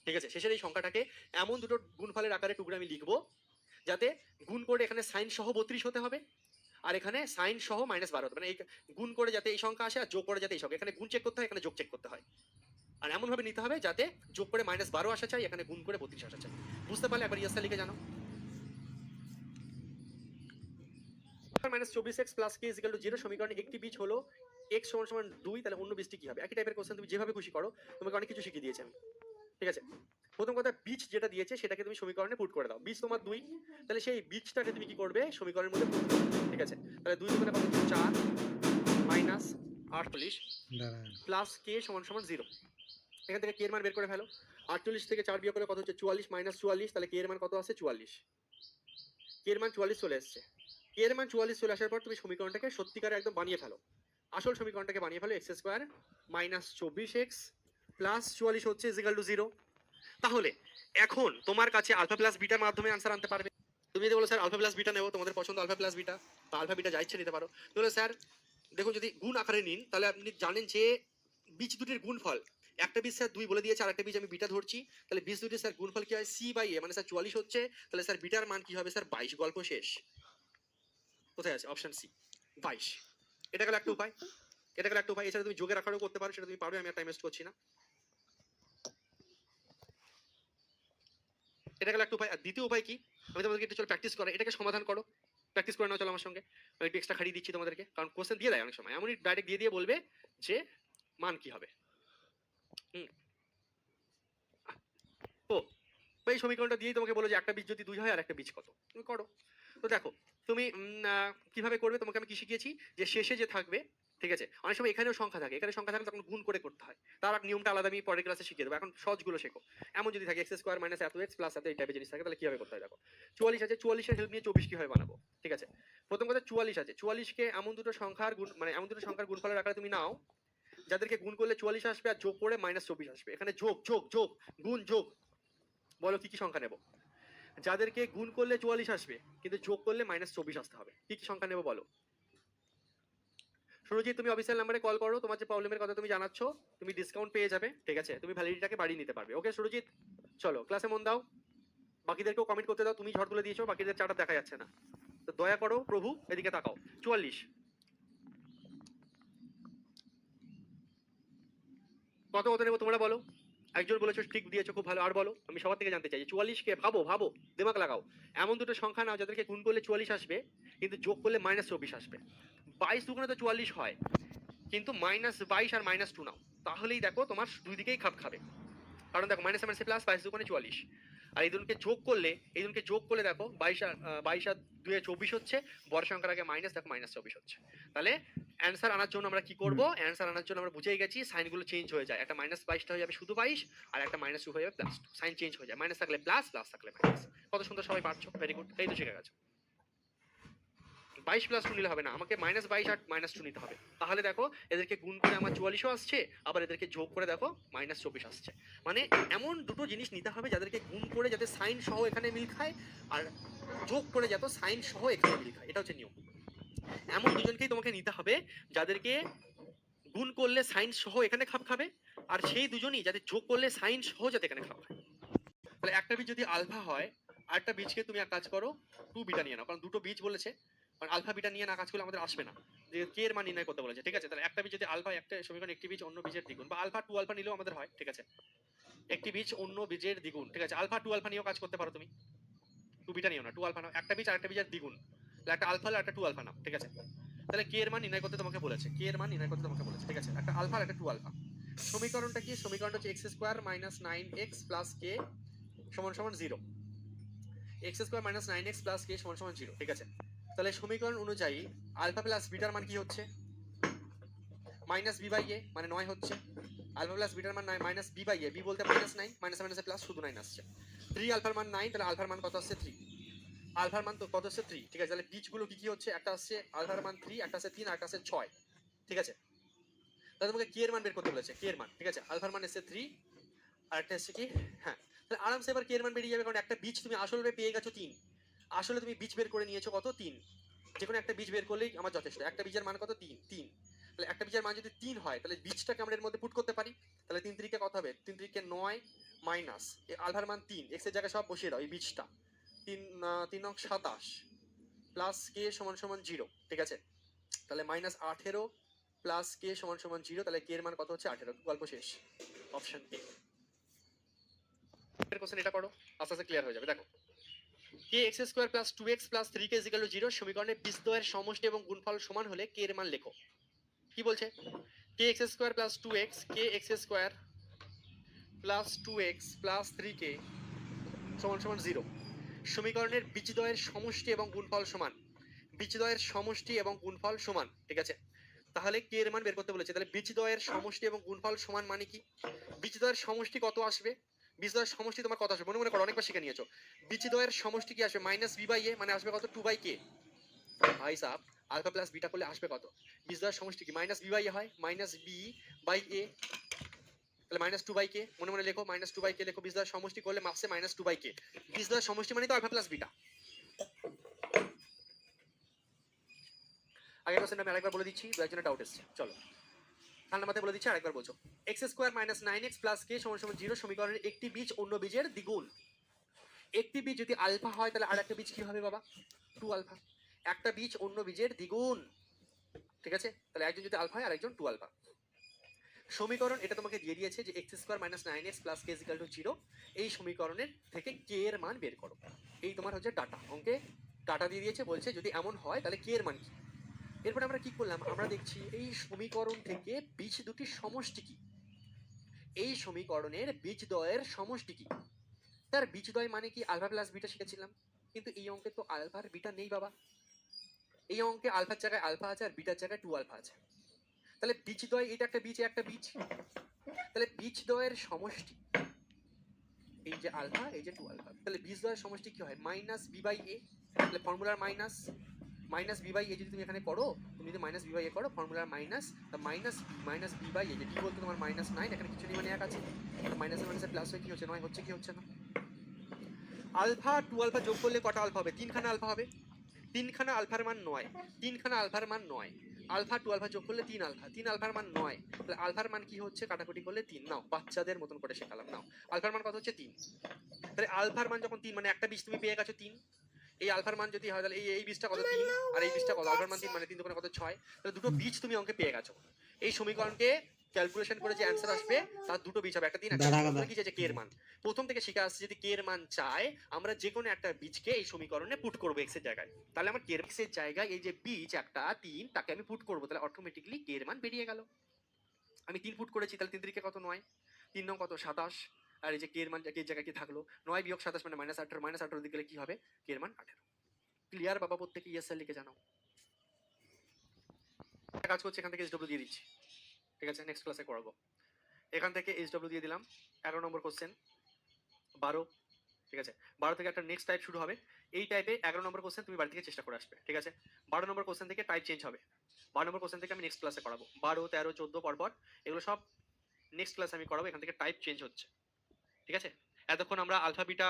ঠিক আছে, শেষের এই সংখ্যাটাকে এমন দুটো গুণফলের আকারে টুকরো আমি লিখবো যাতে গুণ করে এখানে সাইন সহ 32 হতে হবে আর এখানে সাইন সহ -12 হতে, মানে এই গুণ করে যাতে এই সংখ্যা আসে আর যোগ করে যাতে এই সংখ্যা, এখানে গুণ চেক করতে হয়, এখানে যোগ চেক করতে হয়। আর এমন ভাবে নিতে হবে যাতে যোগ করে -12 আসা চাই, এখানে গুণ করে 32 আসা চাই। বুঝতে পারলে একবার ইয়েসটা লিখে জানো। -24x + k = 0 সমীকরণে একটি বীজ হলো x = 2, তাহলে অন্য বীজটি কি হবে? একই টাইপের কোশ্চেন, তুমি যেভাবে খুশি করো, তোমাকে অনেক কিছু শিখিয়ে দিয়েছি আমি, ঠিক আছে। প্রথম কথা, বীজ যেটা দিয়েছে সেটাকে তুমি সমীকরণে পুট করে দাও। বীজ তোমার 2, তাহলে সেই বীজটাকে তুমি কি করবে? সমীকরণের মধ্যে পুট করবে, ঠিক আছে। তাহলে 2 দুগুণে কত হচ্ছে? 4 -48 প্লাস k = 0। এখান থেকে k এর মান বের করে ফেলো। 48 থেকে 4 বিয়োগ করলে কত হচ্ছে? 44 -44, তাহলে k এর মান কত আসছে? 44। k এর মান 44 চলে এসেছে। k এর মান 44 চলে আসার পর তুমি সমীকরণটাকে সত্যিকারে একদম বানিয়ে ফেলো। আসল সমীকরণটাকে বানিয়ে ফেলো, x² -24x + 44 হচ্ছে = 0। তাহলে এখন তোমার কাছে আলফা প্লাস বিটার মাধ্যমে আনসার আনতে পারবে। তুমি যদি বলো স্যার আলফা প্লাস বিটা নেবো, তোমাদের পছন্দ আলফা প্লাস বিটা, বা আলফা বিটা যা ইচ্ছে নিতে পারো। তাহলে স্যার দেখুন যদি গুণ আকারে নিন তাহলে আপনি জানেন যে বীজ দুটির গুণফল, একটা বীজ স্যার 2 বলে দিয়েছে, আর একটা বীজ আমি বিটা ধরছি, তাহলে বীজ দুটির স্যার গুণফল কি হয়? c/a, মানে স্যার 44 হচ্ছে, তাহলে স্যার বিটার মান কি হবে? স্যার 22। গল্প শেষ। কোথায় আছে? Option c, 22। এটা গেল একটা উপায়, এটা গেল একটা উপায়। এছাড়া তুমি যোগের আকারেও করতে পারো, সেটা তুমি পারবে, আমি আর টাইম ওয়েস্ট করছি না। এটা গেল একটা উপায়। আর দ্বিতীয় উপায় কি, আমি তোমাদেরকে একটু চলো প্র্যাকটিস করো, এটাকে সমাধান করো, প্র্যাকটিস করে নাও চলো আমার সঙ্গে। আমি একটু এক্সট্রা খাড়িয়ে দিচ্ছি তোমাদেরকে, কারণ কোশ্চেন দিয়ে দেয় অনেক সময়, এমনই ডাইরেক্ট দিয়ে বলবে যে মান কি হবে। ও এই সমীকরণটা দিয়েই তোমাকে বলো যে একটা বীজ যদি 2 হয় আর একটা বীজ কত, তুমি করো। তো দেখো তুমি কিভাবে করবে, তোমাকে আমি কি শিখিয়েছি, যে শেষে যে থাকবে, ঠিক আছে, অনেক সময় এখানেও সংখ্যা থাকে, এখানে সংখ্যা থাকলে তখন গুণ করে করতে হয়, তার এক নিয়মটা আলাদা, আমি পরের ক্লাসে শিখিয়ে দেবো, এখন সহজগুলো শেখো। এমন যদি থাকে এক্স স্কোয়ার মাইনাস এত এক্স প্লাস এত, এই টাইপের জিনিস থাকে, তাহলে কিভাবে করতে হয় দেখো। 44 আছে, 44 এর হেল্প নিয়ে 24 কিভাবে বানাবো, ঠিক আছে। প্রথম কথা 44 আছে, 44 কে এমন দুটো সংখ্যার গুণ, মানে এমন দুটো সংখ্যার গুণফলের আকারে তুমি নাও যাদেরকে গুণ করলে 44 আসবে আর যোগ করে -24 আসবে। এখানে যোগ যোগ যোগ গুণ যোগ, বলো কি কি সংখ্যা নেব। যাদেরকে গুণ করলে 44 আসবে কিন্তু যোগ করলে -24 আসতে হবে, কি কি সংখ্যা নেব বলো। সুরজিৎ তুমি অফিসিয়াল নাম্বারে কল করো, তোমার যে প্রবলেমের কথা তুমি জানাচ্ছ, তুমি ডিসকাউন্ট পেয়ে যাবে, ঠিক আছে, তুমি ভ্যালিডিটিটাকে বাড়িয়ে নিতে পারবে। ওকে সুরজিৎ, চলো ক্লাসে মন দাও, বাকিদেরকেও কমেন্ট করতে দাও, তুমি ঝড় তুলে দিয়েছো, বাকিদের চার্টার দেখা যাচ্ছে না, তো দয়া করো প্রভু এদিকে তাকাও। 44 কত কত নেবো তোমরা বলো। একজন বলেছো ঠিক দিয়েছো, খুব ভালো, আর বলো, আমি সবার থেকে জানতে চাই 44 কে ভাবো ভাবো, দিমাগ লাগাও, এমন দুটো সংখ্যা নাও যাদেরকে গুণ করলে 44 আসবে কিন্তু যোগ করলে -24 আসবে। 22 দুগুণে তো 44 হয়, কিন্তু -22 আর -2 নাও, তাহলেই দেখো তোমার দুই দিকেই খাপ খাবে। কারণ দেখো মাইনাস মাইনাসে প্লাস, 22 দুগুণে 44, আর এই দুটোকে যোগ করলে, এই দুটোকে যোগ করলে দেখো 22 আর 2 এ 24 হচ্ছে, বড় সংখ্যার আগে মাইনাস, দেখো -24 হচ্ছে। তাহলে অ্যান্সার আনার জন্য আমরা কি করব, অ্যান্সার আনার জন্য আমরা বুঝেই গেছি সাইনগুলো চেঞ্জ হয়ে যায়, একটা -22টা হয়ে যাবে শুধু 22, আর একটা -2 হয়ে যাবে +2, সাইন চেঞ্জ হয়ে যায়, মাইনাস থাকলে প্লাস, প্লাস থাকলে মাইনাস। কত সুন্দর, সবাই পারছো, ভেরি গুড, এই তো শিখে গেছো। 22 + 2 নিলে হবে না, আমাকে -22 আর -2 নিতে হবে, তাহলে দেখো এদেরকে গুণ করে আমার 44ও আসছে, আবার এদেরকে যোগ করে দেখো -24 আসছে। মানে এমন দুটো জিনিস নিতে হবে যাদেরকে গুণ করে যাতে সাইন সহ এখানে মিল খায়, আর যোগ করে যাতে সাইন সহ এখানে মিল খায়, এটা হচ্ছে নিয়ম। এমন দুজনকেই তোমাকে নিতে হবে যাদেরকে গুণ করলে সাইন সহ এখানে খাপ খাবে, আর সেই দুজনই যাতে যোগ করলে সাইন সহ যাতে এখানে খাপ খায়। তাহলে একটা বীজ যদি আলফা হয়, আরেকটা বীজকে তুমি এক কাজ করো 2 বিটা নিয়ে নাও, কারণ দুটো বীজ বলেছে, কারণ আলফা বিটা নিয়ে না কাজ করলে আমাদের আসবে না, যে কে এর মান নির্ণয় করতে বলেছে, ঠিক আছে। তাহলে একটা বীজ যদি আলফা, একটা সমীকরণ একটি বীজ অন্য বীজের দ্বিগুণ, বা আলফা 2 আলফা নিলেও আমাদের হয়, ঠিক আছে, একটি বীজ অন্য বীজের দ্বিগুণ, ঠিক আছে, আলফা 2 আলফা নিয়েও কাজ করতে পারো তুমি, 2 বিটা নিও না, 2 আলফা নাও, একটা বীজ আরেকটা বীজের দ্বিগুণ, তাহলে একটা আলফা আর একটা 2 আলফা নাও, ঠিক আছে। তাহলে কে এর মান নির্ণয় করতে তোমাকে বলেছে, কে এর মান নির্ণয় করতে তোমাকে বলেছে, ঠিক আছে, একটা আলফা আর একটা 2 আলফা। সমীকরণটা কি, সমীকরণটা হচ্ছে x² - 9x + k = 0, x² - 9x + k = 0, ঠিক আছে। তাহলে সমীকরণ অনুযায়ী আলফা প্লাস বিটার মান কি হচ্ছে, -b/a, মানে 9 হচ্ছে। আলফা প্লাস বিটার মান -b/a, b বলতে -9, মাইনাস মাইনাসে প্লাস, শুধু 9 আসছে। 3 আলফার মান 9, তাহলে আলফার মান কত আসছে 3, আলফার মান তো কত আসছে 3, ঠিক আছে। তাহলে বীজগুলো কি কি হচ্ছে, একটা আসছে আলফার মান 3, একটা আসছে 3, আর একটা আসছে 6, ঠিক আছে। তাহলে তোমাকে কে এর মান বের করতে বলেছে, কে এর মান, ঠিক আছে, আলফার মান এসছে 3, আর একটা এসছে কি, হ্যাঁ, তাহলে আরামসে এবার কে এর মান বেরিয়ে যাবে, কারণ একটা বীজ তুমি আসলে পেয়ে গেছো 3, আসলে তুমি বীজ বের করে নিয়েছো কত 3, যে কোনো একটা বীজ বের করলেই আমার যথেষ্ট, একটা বীজের মান কত 3, 3, তাহলে একটা বীজের মান যদি 3 হয় তাহলে বীজটাকে আমরা এর মধ্যে পুট করতে পারি, তাহলে 3 3 কে কত হবে, 3 3 কে 9 মাইনাস আলফার মান 3, x এর জায়গায় সব বসিয়ে দাও, এই বীজটা 3 3 9 27 প্লাস k = 0, ঠিক আছে। তাহলে -18 প্লাস k = 0, তাহলে k এর মান কত হচ্ছে 18, গল্প শেষ, অপশন এ। এর কোশ্চেন এটা করো, আস্তে আস্তে ক্লিয়ার হয়ে যাবে। দেখো kx² + 2x + 3k = 0 সমীকরণে বীজদ্বয়ের সমষ্টি এবং গুণফল সমান হলে k এর মান লেখো। কি বলছে, kx² + 2x, kx² + 2x + 3k = 0 সমীকরণের বীজদ্বয়ের সমষ্টি এবং গুণফল সমান, বীজদ্বয়ের সমষ্টি এবং গুণফল সমান, ঠিক আছে। তাহলে কে এর মান বের করতে বলেছে, তাহলে বীজদ্বয়ের সমষ্টি এবং গুণফল সমান মানে কি, বীজদ্বয়ের সমষ্টি কত আসবে, বীজদ্বয়ের সমষ্টি তোমার কত আসবে, মনে মনে করো, অনেকবার শিখে নিয়েছো, বীজদ্বয়ের সমষ্টি কি আসবে -b/a, মানে আসবে কত 2/k, ভাই সাহেব আলফা প্লাস বিটা করলে আসবে কত, বীজদ্বয়ের সমষ্টি কি -b/a হয়, -b/a, তাহলে -2/k, মনে মনে লেখো, -2/k লেখো, বীজদ্বয়ের সমষ্টি করলে মাসে -2/k, বীজদ্বয়ের সমষ্টি মানে তো আলফা প্লাস বিটা। আগের কোশ্চেনটা আমি আরেকবার বলে দিচ্ছি, দু একজনের ডাউট এসেছে, চলো ঠান্ডা মাথায় বলে দিচ্ছি, আরেকবার বলছো, x² - 9x + k = 0 সমীকরণের একটি বীজ অন্য বীজের দ্বিগুণ, একটি বীজ যদি আলফা হয় তাহলে আর একটা বীজ কি হবে বাবা, 2 আলফা, একটা বীজ অন্য বীজের দ্বিগুণ, ঠিক আছে। তাহলে একজন যদি আলফা হয় আর একজন 2 আলফা, সমীকরণ এটা তোমাকে দিয়ে দিয়েছে যে x square minus 9x plus K is equal to 0, এই সমীকরণের থেকে কে এর মান বের করো। এই তোমার হচ্ছে ডাটা, অঙ্কে ডাটা দিয়ে দিয়েছে, বলছে যদি এমন হয় তাহলে কে এর মান কি। এরপরে আমরা কি করলাম, আমরা দেখছি এই সমীকরণ থেকে বীজ দুটির সমষ্টি কি, এই সমীকরণের বীজদ্বয়ের সমষ্টি কি। তার বীজদ্বয় মানে কি, আলফা প্লাস বিটা শিখেছিলাম, কিন্তু এই অঙ্কে তো আলফা আর বিটা নেই বাবা। এই অঙ্কে আলফার জায়গায় আলফা আছে আর বিটার জায়গায় 2 আলফা আছে। তাহলে বীজদ্বয় এটা একটা বীজ, একটা বীজ, তাহলে বীজদ্বয়ের সমষ্টি এই যে আলফা, এই যে 2 আলফা, তাহলে বীজদ্বয়ের সমষ্টি কি হয়, মাইনাস বি বাই এ। তাহলে ফর্মুলার মাইনাস বি বাই এ যদি তুমি এখানে করো, তুমি যদি মাইনাস বি বাই এ করো, ফর্মুলার minus B by A, D বলতে তোমার -9, এখানে কিছু নেই মানে 1 আছে, মাইনাস মাইনাসে প্লাস হয়ে কি হচ্ছে, 9 হচ্ছে কি হচ্ছে না। আলফা 2 আলফা যোগ করলে কটা আলফা হবে, 3খানা আলফা হবে। 3খানা আলফার মান 9, 3খানা আলফার মান 9, আলফা 2 আলফা যোগ করলে 3 আলফা, 3 আলফার মান 9, তাহলে আলফার মান কি হচ্ছে, কাটাকুটি করলে 3। নাও বাচ্চাদের মতন করে শেখালাম, নাও আলফার মান কত হচ্ছে 3। তাহলে আলফার মান যখন 3 মানে একটা বীজ তুমি পেয়ে গেছো 3, এই আলফার মান যদি হয় তাহলে এই বীজটা কত 3, আর এই বীজটা কত, আলফার মান 3 মানে 3 দুগুণে কত 6, তাহলে দুটো বীজ তুমি অঙ্কে পেয়ে গেছো। এই সমীকরণকে ক্যালকুলেশন করে যে অ্যান্সার আসবে তার দুটো বীজ হবে, একটা 3 একটা কি চাইছে কে এর মান। প্রথম থেকে শিখে আসছে যদি কে এর মান চায় আমরা যে কোনো একটা বীজকে এই সমীকরণে পুট করবো এক্স এর জায়গায়, তাহলে আমার কে এর এক্স এর জায়গায় এই যে বীজ একটা 3 তাকে আমি পুট করবো, তাহলে অটোমেটিক্যালি কে এর মান বেরিয়ে গেল। আমি 3 পুট করেছি, তাহলে 3 3 কত 9, 3 9 কত 27, আর এই যে কে এর মান কে এর জায়গায় কি থাকলো 9 বিয়োগ 27 মানে -18, -18 দিকে গেলে কি হবে, কে এর মান 18। ক্লিয়ার বাবা, প্রত্যেকে ইয়েস স্যার লিখে জানাও। কাজ করছে, এখান থেকে এসডব্লিউ দিয়ে দিচ্ছি, ঠিক আছে, নেক্সট ক্লাসে করাবো। এখান থেকে এসডব্লিউ দিয়ে দিলাম, 11 নম্বর কোশ্চেন 12, ঠিক আছে। 12 থেকে একটা নেক্সট টাইপ শুরু হবে, এই টাইপে 11 নম্বর কোশ্চেন তুমি বাড়ি থেকে চেষ্টা করে আসবে, ঠিক আছে। 12 নম্বর কোশ্চেন থেকে টাইপ চেঞ্জ হবে, 12 নম্বর কোশ্চেন থেকে আমি নেক্সট ক্লাসে করাবো, 12 13 14 পরপর এগুলো সব নেক্সট ক্লাসে আমি করাবো, এখান থেকে টাইপ চেঞ্জ হচ্ছে, ঠিক আছে। এতক্ষণ আমরা আলফা বিটা